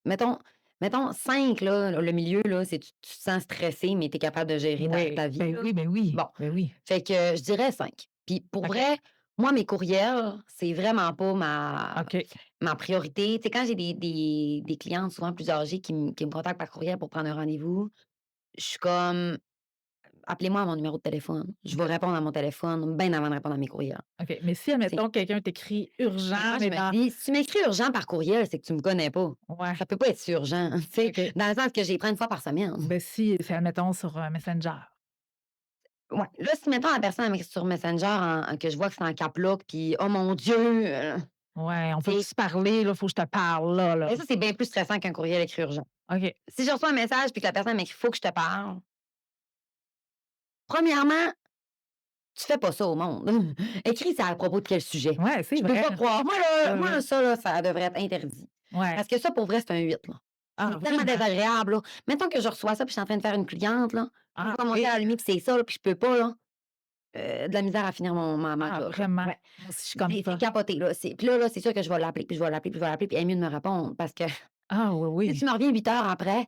mettons mettons 5 là, le milieu, là, c'est tu te sens stressé, mais tu es capable de gérer Oui, ta vie, ben là. oui, ben oui, Bon, ben oui. fait que je dirais 5. Puis pour OK, vrai, moi, mes courriels, c'est vraiment pas OK. ma priorité. Tu sais, quand j'ai des clientes souvent plus âgées qui me contactent par courriel pour prendre un rendez-vous, je suis comme: «Appelez-moi à mon numéro de téléphone». Je vais répondre à mon téléphone bien avant de répondre à mes courriels. OK, mais si, Tu sais? admettons, quelqu'un t'écrit Mais urgent, moi, je mais me dans dis: «Si tu m'écris urgent par courriel, c'est que tu me connais pas. ouais, Ça peut pas être si urgent», tu sais? OK. Dans le sens que j'y prends une fois par semaine. Ben si, c'est admettons sur, Messenger. Ouais. Là, si mettons la personne elle m'écrit sur Messenger que je vois que c'est en caps lock puis «Oh mon Dieu!» Ouais, on tu peut sais? se parler, là? Faut que je te parle là, là. Mais ça, c'est bien plus stressant qu'un courriel écrit urgent. OK. Si je reçois un message puis que la personne m'écrit: «Faut que je te parle», premièrement, tu fais pas ça au monde. Écris ça à propos de quel sujet? Ouais, c'est Je peux vrai. pas croire. Moi là, ça là, ça devrait être interdit. Ouais. Parce que ça, pour vrai, c'est un 8 là. Ah, C'est tellement vraiment? désagréable, là. Mettons que je reçois ça, puis je suis en train de faire une cliente, là, puis je Ah, commencer OK. à allumer, puis c'est ça, là, puis je peux pas, là, de la misère à finir ma Ah, job, là. vraiment? Ouais. Moi aussi, je suis comme C'est ça. capoté, là. Puis là, c'est sûr que je vais l'appeler, puis je vais l'appeler, puis je vais l'appeler, puis elle est mieux de me répondre parce que Ah oui, si oui. tu me reviens 8 heures après: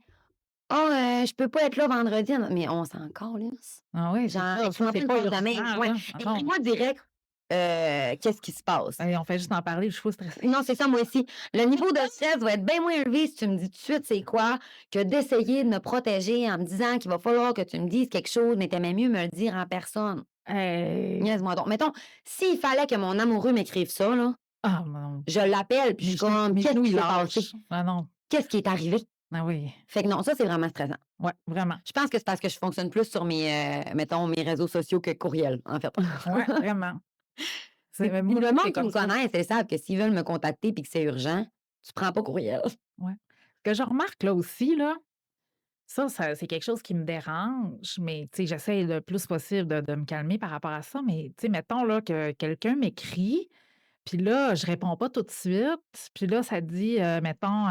«Ah, je peux pas être là vendredi». Mais on s'en calisse. Ah oui, c'est Genre, ça. Ça, écris-moi pas c'est une pas phrase de urgent, mail. Ouais, là. Ah non. écris-moi direct, qu'est-ce qui se passe. Hey, on fait juste en parler, je suis full stressée. Non, c'est ça, moi aussi. Le niveau de stress va être bien moins élevé si tu me dis tout de suite c'est quoi, que d'essayer de me protéger en me disant qu'il va falloir que tu me dises quelque chose, mais tu mieux me le dire en personne. Hey! Niaise-moi donc. Mettons, s'il fallait que mon amoureux m'écrive ça, là, Ah non. je l'appelle puis je suis comme: Mes «Qu'est-ce genoux, qui ils s'est passé? lâchent. Ah non. Qu'est-ce qui est arrivé?» Ah oui. Fait que non, ça, c'est vraiment stressant. Ouais, vraiment. Je pense que c'est parce que je fonctionne plus sur mettons, mes réseaux sociaux que courriel, en fait. Ouais, vraiment. Puis Mais puis moi le aussi, c'est monde qui me comme ça. connaissent, ils savent que s'ils veulent me contacter puis que c'est urgent, tu prends pas courriel. Ouais. Ce que je remarque là aussi, là, ça c'est quelque chose qui me dérange, mais tu sais, j'essaie le plus possible de me calmer par rapport à ça. Mais tu sais, mettons là que quelqu'un m'écrit, puis là, je réponds pas tout de suite, puis là, ça dit, mettons,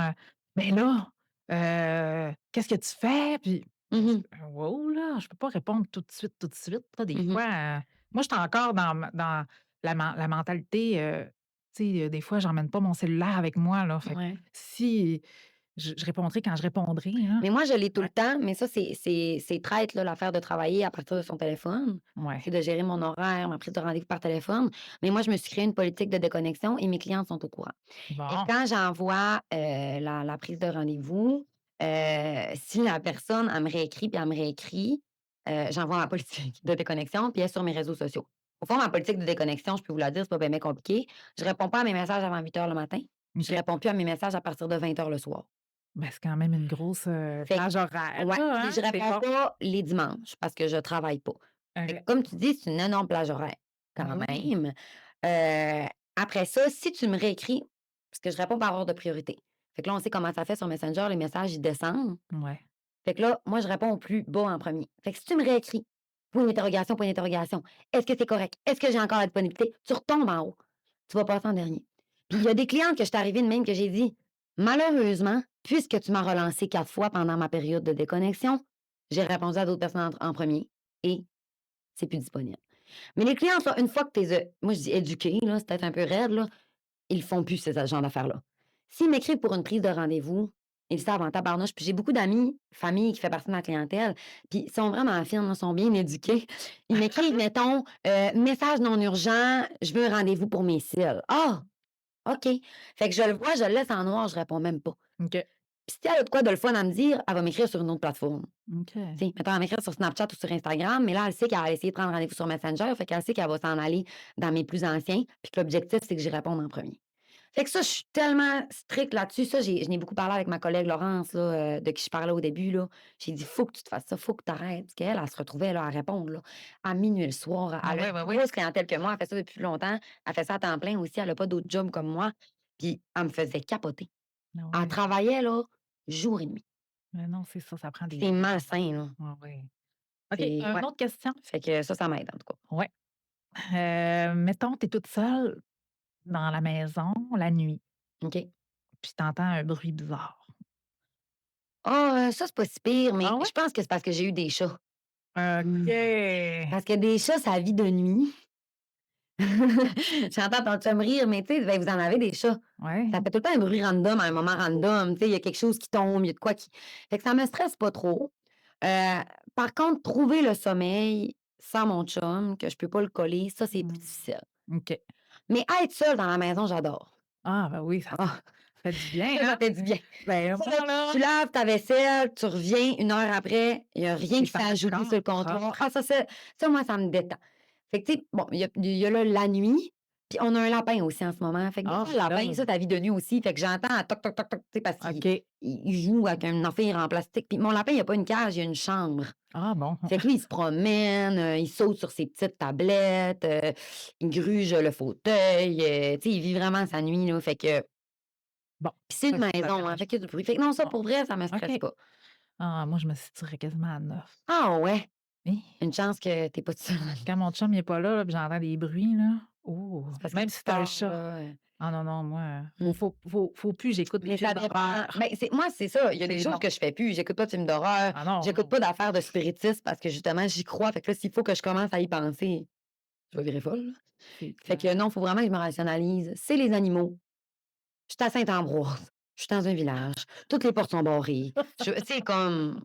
«Ben là, qu'est-ce que tu fais?» Puis Mmh mh. wow là, je peux pas répondre tout de suite, là, des Mmh. fois, moi, j'étais encore dans la mentalité, tu sais, des fois, j'emmène pas mon cellulaire avec moi, là, fait que Ouais. si je répondrai quand je répondrai, hein. Mais moi, je l'ai tout le Ouais, temps, mais ça, c'est traître, là, l'affaire de travailler à partir de son téléphone. C'est ouais. de gérer mon horaire, ma prise de rendez-vous par téléphone. Mais moi, je me suis créé une politique de déconnexion et mes clientes sont au courant. Et Bon, quand j'envoie, la prise de rendez-vous, si la personne, elle me réécrit, puis elle me réécrit, j'envoie ma politique de déconnexion, puis elle est sur mes réseaux sociaux. Au fond, ma politique de déconnexion, je peux vous la dire, c'est pas bien compliqué. Je réponds pas à mes messages avant 8 heures le matin. Je OK. réponds plus à mes messages à partir de 20 heures le soir. Ben, c'est quand même une grosse, Fait plage horaire, que ouais, là, puis hein? je C'est réponds pas pas les dimanches parce que je travaille pas. Fait que OK. comme tu dis, c'est une énorme plage horaire Ben quand oui. même. Heu, Après ça, si tu me réécris parce que je réponds par ordre de priorité. Fait que là, on sait comment ça fait sur Messenger, les messages, ils descendent. Ouais. Fait que là, moi, je réponds au plus bas en premier. Fait que si tu me réécris, point d'interrogation, point d'interrogation. Est-ce que c'est correct? Est-ce que j'ai encore la disponibilité? Tu retombes en haut. Tu vas passer en dernier. Puis il y a des clientes que je suis arrivée de même que j'ai dit: «Malheureusement, puisque tu m'as relancé 4 fois pendant ma période de déconnexion, j'ai répondu à d'autres personnes en 1 et c'est plus disponible». Mais les clientes là, une fois que tu les as moi je dis éduquées là, c'est peut-être un peu raide là, ils font plus ce genre d'affaires-là. S'ils m'écrivent pour une prise de rendez-vous, ils savent en tabarnouche. Puis j'ai beaucoup d'amis, famille qui fait partie de ma clientèle, puis ils sont vraiment fines, là, sont bien éduqués. Ils m'écrivent, mettons, «Message non urgent, je veux un rendez-vous pour mes cils». «Ah! OK». Fait que je le vois, je le laisse en noir, je réponds même pas. OK. Puis si elle a de quoi de le fun à me dire, elle va m'écrire sur une autre plateforme. OK. Tu sais, mettons, elle m'écrire sur Snapchat ou sur Instagram, mais là, elle sait qu'elle va essayer de prendre rendez-vous sur Messenger, fait qu'elle sait qu'elle va s'en aller dans mes plus anciens, puis que l'objectif, c'est que j'y réponde en premier. Fait que ça, je suis tellement stricte là-dessus. Ça, je n'ai beaucoup parlé avec ma collègue Laurence, là, de qui je parlais au début, là. J'ai dit: «Faut que tu te fasses ça, faut que tu arrêtes». Parce qu'elle, elle se retrouvait, là, à répondre, là, à minuit le soir. Ah Elle a ouais, une ouais, plus ouais. grosse clientèle que moi, elle fait ça depuis longtemps. Elle fait ça à temps plein aussi, elle a pas d'autre job comme moi. Puis elle me faisait capoter. Ah Elle ouais. travaillait, là, jour et nuit. Mais non, c'est ça, ça prend des C'est limites. malsain, là. Ah oui. OK, C'est une ouais. autre question. Fait que ça m'aide, en tout cas. Ouais. Mettons, tu es toute seule dans la maison la nuit, OK. puis tu entends un bruit bizarre. Ah, ça, c'est pas si pire, mais Ah ouais? je pense que c'est parce que j'ai eu des chats. Mmh. OK. Parce que des chats, ça vit de nuit. J'entends ton chum rire, mais tu sais, ben, vous en avez des chats. Ouais. Ça fait tout le temps un bruit random à un moment random, tu sais, il y a quelque chose qui tombe, il y a de quoi qui fait que ça me stresse pas trop. Par contre, trouver le sommeil sans mon chum, que je peux pas le coller, ça, c'est plus Mmh. difficile. OK. Mais être seule dans la maison, j'adore. Ah, ben oui, ça Ah, fait du bien, ça hein? fait du bien. Ben Ça fait moi, là, tu laves ta vaisselle, tu reviens 1 heure après, il y a rien c'est qui s'est ajouté sur le propre. comptoir. Ah ça, moi, ça me détend. Fait que, tu sais, bon, il y a là la nuit, puis on a un lapin aussi en ce moment. Fait que des Ah, fois, le ben là, lapin, ça, ta vie de nuit aussi. Fait que j'entends toc, toc, toc, toc, tu sais, parce qu'il OK. il joue avec un affaire en plastique. Puis mon lapin, il a pas une cage, il a une chambre. Ah bon. Fait que lui, il se promène, il saute sur ses petites tablettes, il gruge le fauteuil, tu sais, il vit vraiment sa nuit, là. Fait que Bon, puis c'est ça, une ça maison, hein, dérange fait qu'il y a du bruit. Fait que non, ça, pas. pour vrai, ça me Bon, stresse OK. pas. Ah, moi, je me situerais quasiment à 9. Ah ouais? Hi! Une chance que tu es pas toute seule. Quand mon chum il est pas là, là, puis j'entends des bruits, là, oh, C'est parce que même tu si c'est un sors, chat. là. Ah non, non, moi, Mmh. faut plus j'écoute des Mais films ça dépend. d'horreur. Ben, moi, c'est ça. Il y a des C'est choses non. que je fais plus. J'écoute pas de films d'horreur, Ah non, j'écoute non. pas d'affaires de spiritisme parce que justement, j'y crois. Fait que là, s'il faut que je commence à y penser, je vais virer folle, là. C'est Fait clair. que non, il faut vraiment que je me rationalise. C'est les animaux. Je suis à Saint-Ambroise, je suis dans un village, toutes les portes sont barrées. Tu sais, comme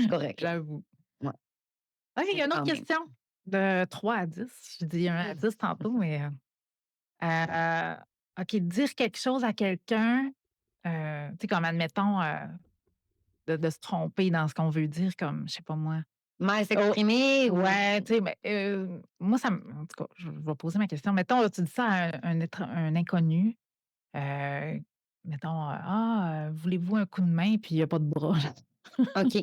c'est correct, là. J'avoue. Ouais, OK, il un y a peu une autre quand même. question de 3 à 10. Je dis 1 à Mmh. 10 tantôt, mais, heu, OK, dire quelque chose à quelqu'un, tu sais, comme admettons, de se tromper dans ce qu'on veut dire, comme, je sais pas moi. Mal Oh, s'exprimer ou ouais, tu sais, mais, moi, ça me en tout cas, je vais poser ma question. Mettons, tu dis ça à un inconnu, heu, mettons, «Ah, voulez-vous un coup de main?» puis il y a pas de bras. OK.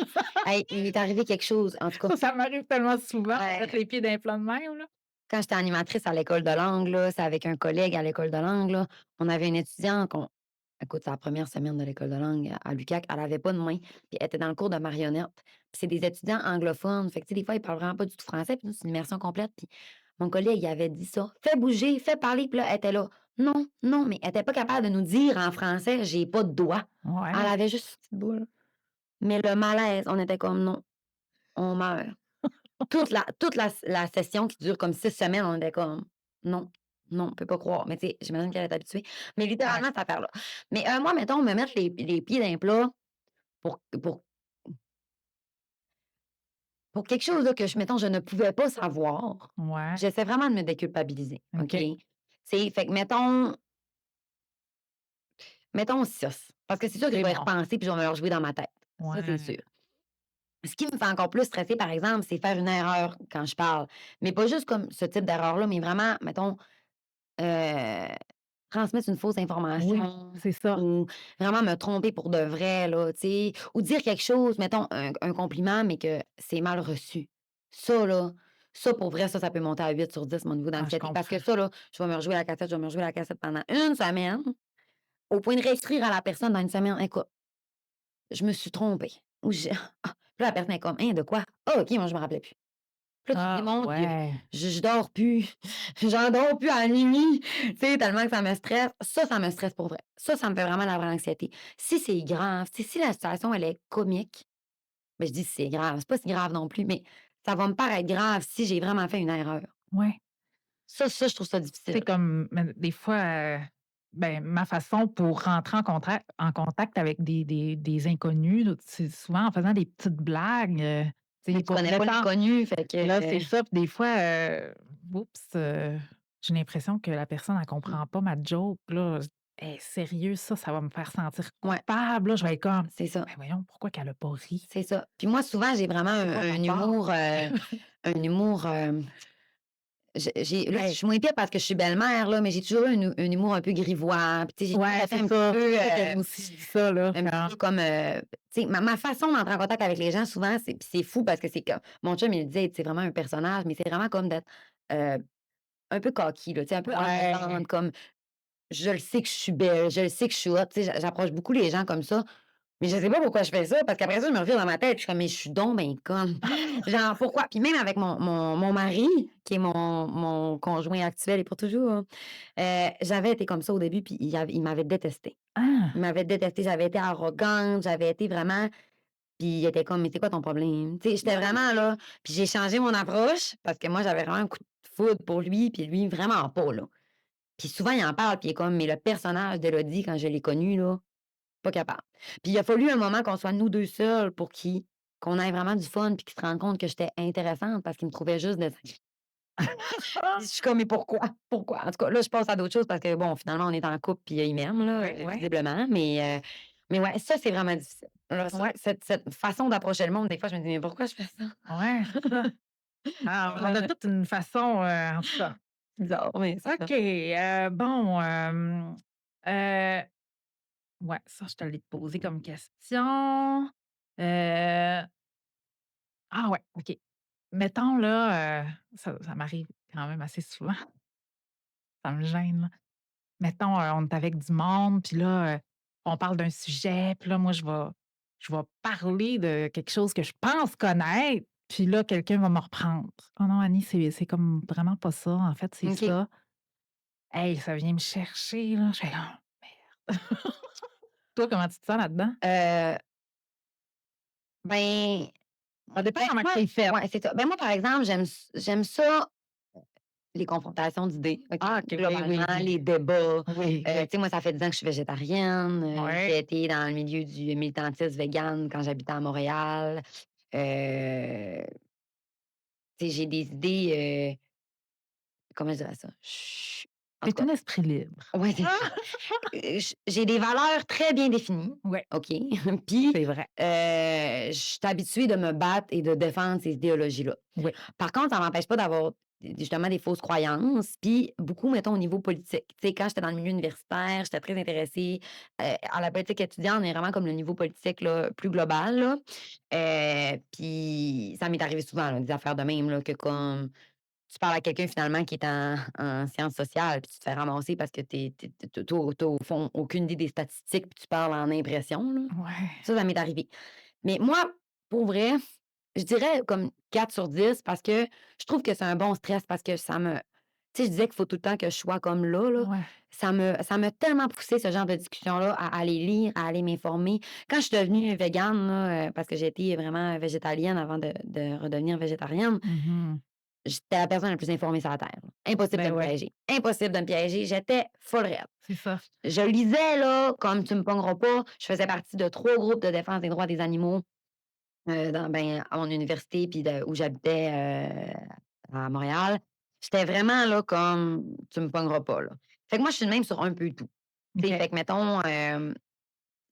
Hey, il m'est arrivé quelque chose, en tout cas, Ça m'arrive tellement souvent, mettre heu, les pieds dans les plats de même, là. quand j'étais animatrice à l'école de langue, là, c'est avec un collègue à l'école de langue, là, on avait une étudiante qu'on écoute, c'est la 1re semaine de l'école de langue à l'UQAC, elle avait pas de main, puis elle était dans le cours de marionnette. Puis c'est des étudiants anglophones, fait que, tu sais, des fois, ils parlent vraiment pas du tout français, puis nous, c'est une immersion complète, puis mon collègue, il avait dit ça: «Fais bouger, fais parler», puis là, elle était là: «Non, non», mais elle était pas capable de nous dire en français: «J'ai pas de doigts». Elle Ouais. avait juste une petite boule, mais le malaise, on était comme: «Non, on meurt». Toute la session qui dure comme 6 semaines, on était comme: «Non, non, on peut pas croire». Mais tu sais, j'imagine qu'elle est habituée. Mais Ouais. littéralement, cette affaire-là. Mais, moi, mettons, me mettre les pieds dans les plats pour pour pour quelque chose là que mettons, je ne pouvais pas savoir, Ouais. j'essaie vraiment de me déculpabiliser, OK? OK. C'est fait que mettons 6 parce que c'est sûr que je C'est vais y bon. repenser puis je vais me le rejouer dans ma tête. Ça, c'est Ouais. sûr. Ce qui me fait encore plus stresser, par exemple, c'est faire une erreur quand je parle. Mais pas juste comme ce type d'erreur-là, mais vraiment, mettons, Heu, transmettre une fausse Oui, information c'est ça. ou vraiment me tromper pour de vrai là, tu sais, ou dire quelque chose, mettons un compliment, mais que c'est mal reçu. Ça là, ça pour vrai, ça peut monter à 8 sur 10 mon niveau Ah, je d'anxiété parce que comprends. ça là, je vais me rejouer la cassette pendant une semaine, au point de réécrire à la personne dans une semaine: «Écoute, je me suis trompée» ou j'ai ah, puis là la personne est comme: «Hein, de quoi? Ah OK, moi je me rappelais plus». Puis là, tu te dis: Ah, «Mon Dieu, ouais. je dors plus, j'en dors plus à minuit», tu sais, tellement que ça me stresse. Ça me stresse pour vrai. Ça me fait vraiment de la vraie anxiété. Si c'est grave, tu sais, si la situation, elle est comique, ben, je dis: «C'est grave», c'est pas si grave non plus, mais ça va me paraître grave si j'ai vraiment fait une erreur. Ouais. Ça, je trouve ça Tu sais, difficile. comme, mais des fois, ben, ma façon pour rentrer en contact avec des inconnus, là, c'est souvent en faisant des petites blagues, tu Mais sais, tu pour connais pas détendre. l'inconnu, fait Là, que c'est ça, puis des fois, oups, j'ai l'impression que la personne, elle mmh, comprend pas ma joke, là. Hey, sérieux, ça va me faire sentir ouais, coupable, là. Je vais être comme: c'est ça, «Ben, voyons, pourquoi qu'elle a pas ri? c'est ça. Puis moi, souvent, j'ai vraiment C'est quoi un rapport?» humour, j'ai là, je Hey, suis moins pire parce que je suis belle-mère, là, mais j'ai toujours eu un humour un peu grivois, puis tu sais, j'ai toujours ouais, été c'est ça. C'est ça que moi aussi, je dis ça, là, un petit quand peu comme, tu sais, ma façon d'entrer en contact avec les gens souvent, c'est fou parce que c'est comme mon chum, il le disait: «C'est vraiment un personnage», mais c'est vraiment comme d'être, heu, un peu cocky, là, tu sais, un peu ouais. arrogante, comme je le sais que je suis belle, je le sais que je suis hot, tu sais, j'approche beaucoup les gens comme ça. Mais je sais pas pourquoi je fais ça, parce qu'après ça, je me revire dans ma tête, je suis comme: «Mais je suis donc ben conne». Genre, pourquoi? Puis même avec mon mari, qui est mon conjoint actuel et pour toujours, j'avais été comme ça au début, puis il m'avait détestée. Il Ah! m'avait détestée, j'avais été arrogante, j'avais été vraiment puis il était comme: «Mais c'est quoi ton problème?» Tu sais, j'étais vraiment là, puis j'ai changé mon approche parce que moi, j'avais vraiment un coup de foudre pour lui, puis lui, vraiment pas, là. Puis souvent, il en parle, puis il est comme: «Mais le personnage d'Élodie, quand je l'ai connu, là, pas capable». Puis il a fallu un moment qu'on soit nous 2 seuls pour qu'on ait vraiment du fun puis qu'il se rende compte que j'étais intéressante parce qu'il me trouvait juste de je suis comme: «Mais pourquoi? Pourquoi?» En tout cas, là, je passe à d'autres choses parce que bon, finalement, on est en couple puis il m'aime là, Ouais, ouais, visiblement, mais ouais, ça, c'est vraiment difficile. Alors ça, ouais, cette façon d'approcher le monde, des fois, je me dis: «Mais pourquoi je fais ça?» ouais, c'est ça. Ah, on a toute une façon, en tout cas. C'est bizarre, mais c'est ça. OK, bon, ouais, ça, je te l'ai posé comme question. Ah ouais, OK. Mettons là, ça m'arrive quand même assez souvent, ça me gêne, là. Mettons, on est avec du monde, puis là, on parle d'un sujet, puis là, moi, je vais parler de quelque chose que je pense connaître, puis là, quelqu'un va me reprendre: «Oh non, Annie, c'est comme vraiment pas ça, en fait, c'est OK. ça». Hey, ça vient me chercher, là. Je fais: «Ah, merde». Toi, comment tu te sens là-dedans? Heu, ben Ça dépend comment que moi tu es faite. ouais, c'est ça. Ben, moi, par exemple, j'aime ça, les confrontations d'idées, OK? Ah, OK, oui, Globalement, oui, oui. les débats. Oui, Tu oui. sais, moi, ça fait 10 ans que je suis végétarienne, Ouais. j'ai été dans le milieu du militantisme vegan quand j'habitais à Montréal. Heu, Tu sais, j'ai des idées, comment je dirais ça? En Tu tout es cas, un esprit libre. ouais, c'est ça. J'ai des valeurs très bien définies, Ouais, OK? Puis, c'est vrai. je suis habituée de me battre et de défendre ces idéologies-là. Oui. Par contre, ça m'empêche pas d'avoir justement des fausses croyances, puis beaucoup, mettons, au niveau politique. Tu sais, quand j'étais dans le milieu universitaire, j'étais très intéressée, à la politique étudiante, mais vraiment comme le niveau politique, là, plus global, là. Puis ça m'est arrivé souvent, là, des affaires de même, là, que comme tu parles à quelqu'un finalement qui est en sciences sociales, puis tu te fais ramasser parce que tu au fond aucune idée des statistiques, puis tu parles en impression, là. Ouais. Ça m'est arrivé. Mais moi, pour vrai, je dirais comme 4 sur 10 parce que je trouve que c'est un bon stress parce que ça me tu sais, je disais qu'il faut tout le temps que je sois comme là, Ouais. ça m'a tellement poussé ce genre de discussion-là à aller lire, à aller m'informer. Quand je suis devenue végane là, parce que j'ai été vraiment végétalienne avant de redevenir végétarienne, Mmh. j'étais la personne la plus informée sur la terre, là. Impossible de Ben me ouais, piéger. Impossible de me piéger. J'étais full raide. c'est ça. Je lisais, là, comme tu me pogneras pas. Je faisais partie de 3 groupes de défense des droits des animaux, à mon université puis où j'habitais, à Montréal. J'étais vraiment, là, comme tu me pogneras pas, là. Fait que moi, je suis de même sur un peu tout. Tu sais, OK. fait que mettons,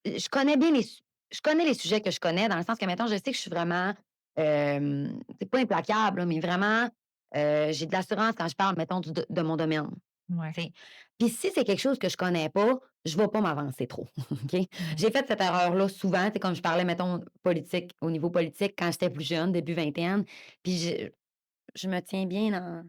je connais bien je connais les sujets que je connais dans le sens que, mettons, je sais que je suis vraiment, c'est pas implacable, là, mais vraiment, j'ai de l'assurance quand je parle, mettons, de mon domaine, Ouais. tu sais. Puis si c'est quelque chose que je connais pas, je vais pas m'avancer trop, OK? Ouais. J'ai fait cette erreur-là souvent, tu sais, comme je parlais, mettons, politique, au niveau politique, quand j'étais plus jeune, début vingtaine, puis je me tiens bien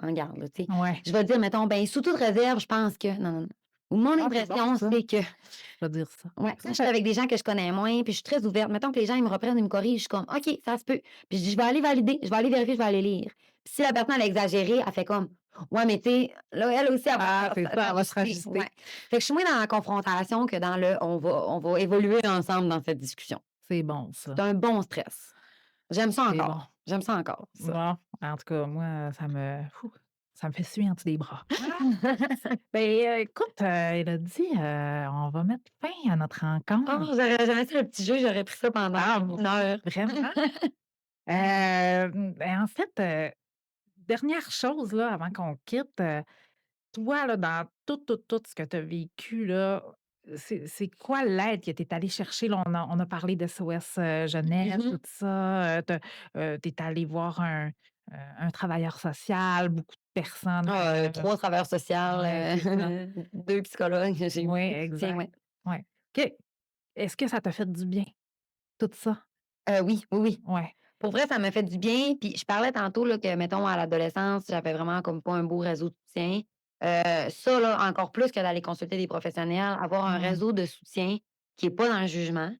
en garde, là, tu sais. Ouais. Je vais dire, mettons, ben sous toute réserve, je pense que non, non, non. Ou mon Ah, c'est bon impression, ça, c'est que je vais dire ça. ouais, quand je suis avec des gens que je connais moins, puis je suis très ouverte, mettons que les gens, ils me reprennent, ils me corrigent, je suis comme: «OK, ça se peut». Puis je dis: «Je vais aller valider, je vais aller vérifier, je vais aller lire». Puis si la personne, elle a exagéré, elle fait comme: «Ouais, mais tu sais, là, elle aussi, elle va Ah, faire c'est ça, elle va se s'ajuster». Ouais. rajuster. Fait que je suis moins dans la confrontation que dans le on va évoluer ensemble dans cette discussion. C'est bon C'est ça, un bon stress. J'aime ça c'est bon. encore. J'aime ça encore, ça. Bon, en tout cas, moi, ça me fait suer en dessous des bras. Ben, écoute, Élodie, on va mettre fin à notre Oh, rencontre. j'aurais jamais fait le petit jeu, j'aurais pris ça pendant Ah, bon, 1 heure. vraiment? Ben, en fait, dernière chose là, avant qu'on quitte, toi là, dans tout ce que tu as vécu là, c'est quoi l'aide que tu es allée chercher? Là, on a parlé de SOS, jeunesse, Mmh. tout ça, tu es allée voir un travailleur social, beaucoup de personnes, 3 travailleurs sociaux, ouais, c'est ça. 2 psychologues, j'ai Oui, beaucoup de soutien, exact. ouais. Ouais. OK. Est-ce que ça t'a fait du bien, tout ça? Oui, oui, oui. Ouais. Pour vrai, ça m'a fait du bien, puis je parlais tantôt là, que, mettons, à l'adolescence, j'avais vraiment comme pas un beau réseau de soutien. Ça, là, encore plus que d'aller consulter des professionnels, avoir un Mmh. réseau de soutien qui est pas dans le jugement.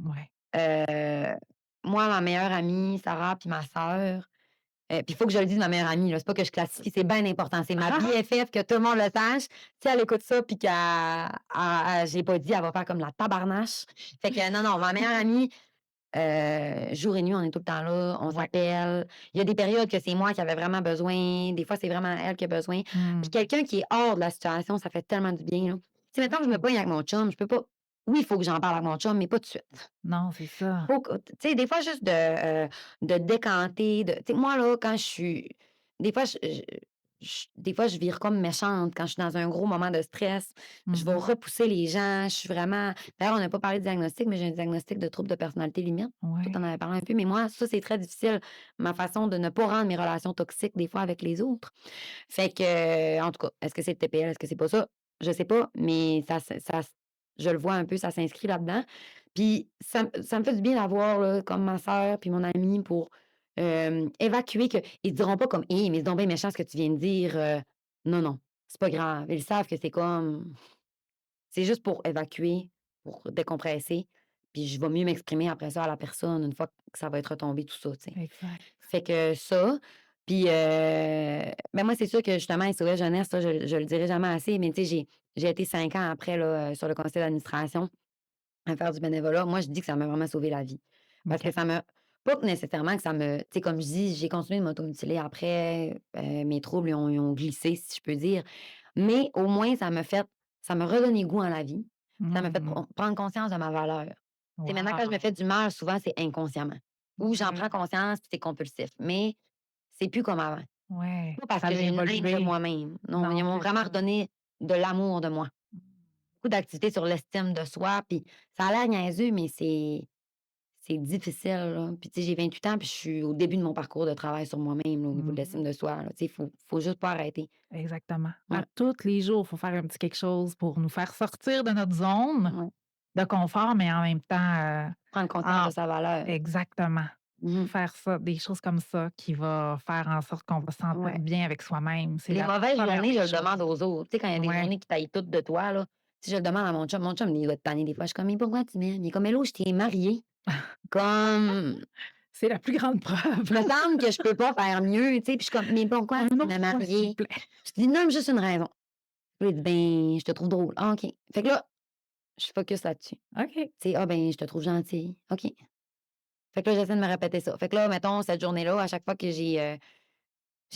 Ouais. Heu, Moi, ma meilleure amie, Sarah, puis ma sœur, puis il faut que je le dise, ma meilleure amie, là, c'est pas que je classifie, c'est bien important. C'est ma BFF, que tout le monde le sache. Si elle écoute ça puis je l'ai pas dit, elle va faire comme la tabarnache. Fait que non, non, ma meilleure amie, jour et nuit, on est tout le temps là, on Ouais. s'appelle. Il y a des périodes que c'est moi qui avais vraiment besoin, des fois, c'est vraiment elle qui a besoin. Puis Mmh. quelqu'un qui est hors de la situation, ça fait tellement du bien, là. Tu sais, mettons que je me Oui. pogne avec mon chum, je peux pas oui, il faut que j'en parle avec mon chum, mais pas tout de suite. Non, c'est ça. Faut que tu sais, des fois, juste de décanter, tu sais, moi, là, quand je suis des fois, des fois, je vire comme méchante quand je suis dans un gros moment de stress. Je vais Mmh. repousser les gens, je suis vraiment d'ailleurs, on n'a pas parlé de diagnostic, mais j'ai un diagnostic de trouble de personnalité limite. Toi, tu en Ouais. avais parlé un peu, mais moi, ça, c'est très difficile, ma façon de ne pas rendre mes relations toxiques, des fois, avec les autres. Fait que, en tout cas, est-ce que c'est le TPL? Est-ce que c'est pas ça? Je sais pas, mais je le vois un peu, ça s'inscrit là-dedans. Puis ça me fait du bien d'avoir, là, comme ma sœur puis mon amie pour, évacuer que ils diront pas comme: «Hé, mais c'est donc bien méchant ce que tu viens de dire», non, non, c'est pas grave. Ils savent que c'est juste pour évacuer, pour décompresser, puis je vais mieux m'exprimer après ça à la personne une fois que ça va être retombé tout ça, tu sais. Exact. Fait que ça. Puis, moi, c'est sûr que justement, SOS Jeunesse, ça, je le dirai jamais assez, mais tu sais, j'ai été 5 ans après là, sur le conseil d'administration à faire du bénévolat. Moi, je dis que ça m'a vraiment sauvé la vie parce que OK. ça m'a pas que nécessairement que ça me tu sais, comme je dis, j'ai continué de m'automutiler après, mes troubles, ils ont glissé, si je peux dire, mais au moins ça m'a redonné goût à la vie. Ça m'a fait Mmh. prendre conscience de ma valeur. Tu sais, maintenant, quand je me Wow! fais du mal, souvent, c'est inconsciemment ou j'en Ouais, prends conscience, puis c'est compulsif, mais c'est plus comme avant. ouais, Pas parce ça que l'a j'ai une haine de évolué. moi-même. Non, ils Non, m'ont c'est vraiment ça. redonné de l'amour de moi. Mmh. Beaucoup d'activités sur l'estime de soi, puis ça a l'air niaiseux, mais c'est difficile, là. Puis tu sais, j'ai 28 ans, puis je suis au début de mon parcours de travail sur moi-même, là, au niveau de Mmh. l'estime de soi, là. Tu sais, faut juste pas arrêter. Exactement. À Ouais, tous les jours, il faut faire un petit quelque chose pour nous faire sortir de notre zone ouais. de confort, mais en même temps, Prendre conscience en de sa valeur. exactement. Mmh. Faire ça, des choses comme ça qui va faire en sorte qu'on va se sentir Ouais. bien avec soi-même. C'est Les la mauvaises première journées, des je le choses. demande aux autres. Tu sais, quand il y a des Ouais. journées qui taillent toutes de toi, là, si je le demande à mon chum, il va te tanner des fois. Je suis comme: «Mais pourquoi tu m'aimes?» Il est comme: «Mais là, je t'ai mariée». Comme C'est la plus grande preuve. me semble que je peux pas faire mieux, tu sais, puis je suis comme: «Mais pourquoi Un tu autre m'as fois, s'il vous mariée?» plaît. Je dis: «Nomme juste une raison». Puis là, il dit: «Ben, je te trouve drôle». «Ah, OK». Fait que là, je focus là-dessus. OK. Tu sais: «Ah, ben, je te trouve gentille». «OK». Fait que là, j'essaie de me répéter ça. Fait que là, mettons, cette journée-là, à chaque fois que j'ai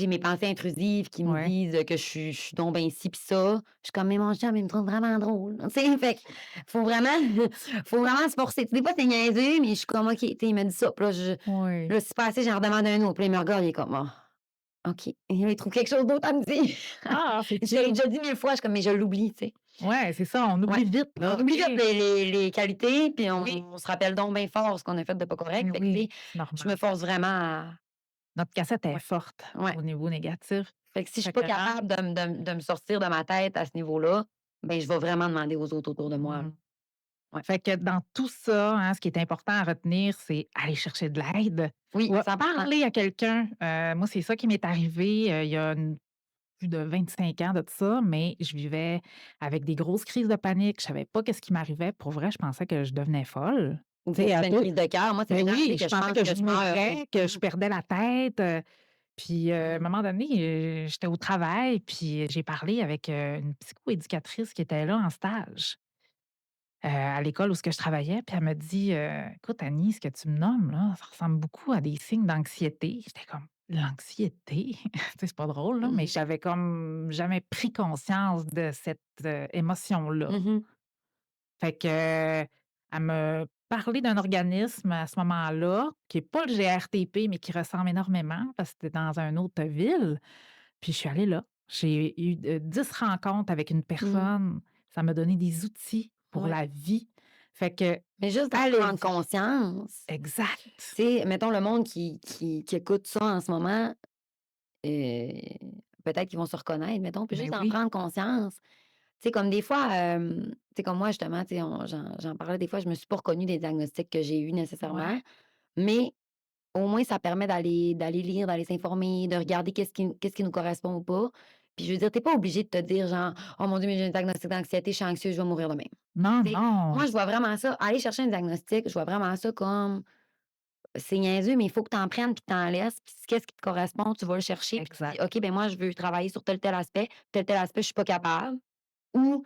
mes pensées intrusives qui me Ouais. disent que je suis donc ben ci pis ça, je suis comme: «Mais mon chum, il me trouve vraiment drôle». Tu sais? Fait que faut vraiment faut vraiment se forcer. Tu sais, des fois, c'est niaiseux, mais je suis comme: «OK». Tu sais, il m'a dit ça, puis Oui. là, c'est pas assez, j'en redemande un autre. Puis là, il me regarde, il est comme: «Ah». OK. Et là, il trouve quelque chose d'autre à me dire. Ah, c'est Je l'ai cute. déjà dit 1000 fois, je suis comme: «Mais je l'oublie», tu sais? Ouais, c'est ça, on Ouais. oublie vite, On là, oublie tu vite sais? les qualités, puis Oui, on se rappelle donc bien fort ce qu'on a fait de pas mais correct. Fait que, tu oui, sais, c'est je me normal. force vraiment à Notre cassette est ouais, forte ouais. au niveau négatif. Fait que si je suis Fait pas que rend capable de me sortir de ma tête à ce niveau-là, ben, je vais vraiment demander aux autres autour de moi, là. mmh. Ouais. Fait que dans tout ça, hein, ce qui est important à retenir, c'est aller chercher de l'aide Oui, ou 100. parler à quelqu'un. Moi, c'est ça qui m'est arrivé, il y a plus de 25 ans de ça, mais je vivais avec des grosses crises de panique. Je savais pas qu'est-ce qui m'arrivait. Pour vrai, je pensais que je devenais folle. Ou Tu que tu sais, à fais une tout crise de cœur. Moi, c'est mais déjà oui, arrivé je que je pensais pense que que je je meurs. mourrais, que je Mmh. perdais la tête, puis, à un moment donné, j'étais au travail, puis j'ai parlé avec, une psychoéducatrice qui était là en stage, à l'école où ce que je travaillais, puis elle me dit, «Écoute Annie, ce que tu me nommes là, ça ressemble beaucoup à des signes d'anxiété». J'étais comme: «L'anxiété?» Tu sais, c'est pas drôle là, mais Mmh. j'avais comme jamais pris conscience de cette, émotion-là. Mmh. Fait que, elle me parlait d'un organisme à ce moment-là, qui est pas le GRTP, mais qui ressemble énormément parce que c'était dans une autre ville. Puis je suis allée là. J'ai eu, 10 rencontres avec une Mmh. personne. Ça m'a donné des outils pour Ouais. la vie. Fait que Mais juste d'en prendre allez-y. conscience, Exact. tu sais, mettons le monde qui écoute ça en ce moment, heu, peut-être qu'ils vont se reconnaître, mettons, puis Mais juste d'en oui. prendre conscience. Tu sais, comme des fois, tu sais, comme moi, justement, tu sais, j'en parlais des fois, je me suis pas reconnue des diagnostics que j'ai eus Ouais, nécessairement, mais au moins, ça permet d'aller lire, d'aller s'informer, de regarder qu'est-ce qui nous correspond ou pas. Puis je veux dire, tu es pas obligé de te dire genre: «Oh mon Dieu, mais j'ai un diagnostic d'anxiété, je suis anxieux, je vais mourir demain». non, Tu sais? non. Moi, je vois vraiment ça aller chercher un diagnostic, je vois vraiment ça comme c'est niaiseux, mais il faut que tu en prennes puis que tu en laisses, puis qu'est-ce qui te correspond, tu vas le chercher, puis tu dis: Exact. «OK, ben moi, je veux travailler sur tel aspect, je suis pas capable» ou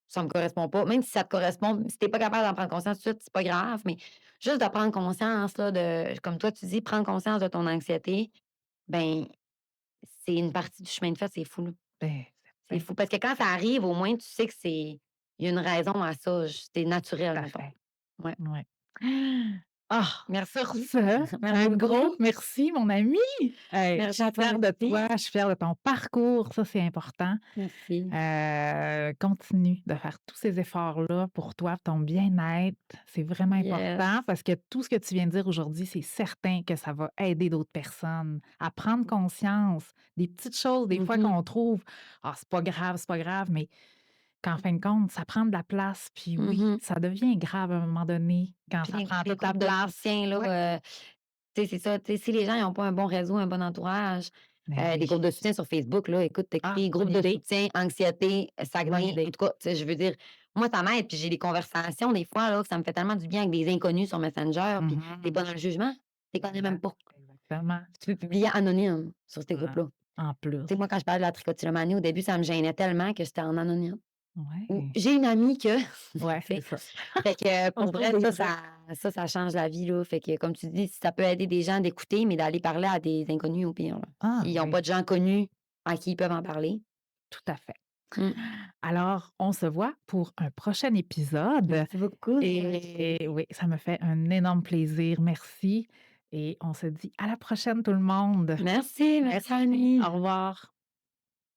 ça me correspond pas. Même si ça te correspond, si tu es pas capable d'en prendre conscience tout de suite, c'est pas grave, mais juste de prendre conscience là, de comme toi tu dis, prendre conscience de ton anxiété, ben, c'est une partie du chemin de fait, c'est fou, là. Ben, C'est certain. fou parce que quand ça arrive, au moins, tu sais que il y a une raison à ça, c'est Tout naturel, à mettons. fait. Ouais. Ouais. Ah! Sur Merci. ce, Merci un gros beaucoup. merci, mon ami. Hey, je Merci suis à toi fière de aussi. toi, je suis fière de ton parcours, ça, c'est important. Merci. Continue de faire tous ces efforts-là pour toi, pour ton bien-être. C'est vraiment important Yes. parce que tout ce que tu viens de dire aujourd'hui, c'est certain que ça va aider d'autres personnes à prendre conscience des petites choses, des fois Mmh. qu'on trouve: «Ah, c'est pas grave», mais qu'en fin de compte, ça prend de la place. Puis oui, Mmh. ça devient grave à un moment donné quand Puis ça prend les toute la groupes de place. soutien Ouais. là, tu sais, c'est ça, tu sais, si les gens n'ont pas un bon réseau, un bon entourage, Mais des oui. groupes de soutien sur Facebook, là, écoute, tu Ah, écris bonne «groupe de idée, soutien, anxiété, bonne Saguenay», en idée. tout cas, tu sais, je veux dire, moi, ça m'aide, puis j'ai des conversations des fois, là, que ça me fait tellement du bien avec des inconnus sur Messenger, puis tu Mmh. pas dans le jugement, tu les connais même Exact, pas. exact. exactement. Tu peux publier anonyme sur tes Ah, groupes-là. en Tu sais, plus. moi, quand je parlais de la tricotylomanie, au début, ça me gênait tellement que c'était en anonyme. Ou Ouais. j'ai une amie que Ouais, tu c'est sais, ça. fait que On pour trouve vrai, des ça trucs. ça change la vie, là. Fait que comme tu dis, ça peut aider des gens d'écouter, mais d'aller parler à des inconnus au pire, là. Ah Ils ont oui, pas de gens connus à qui ils peuvent en parler. tout à fait. Mmh. Alors, on se voit pour un prochain épisode Merci beaucoup. et oui, ça me fait un énorme plaisir. Merci et on se dit à la prochaine tout le monde. Merci, merci Merci. Annie. Au revoir.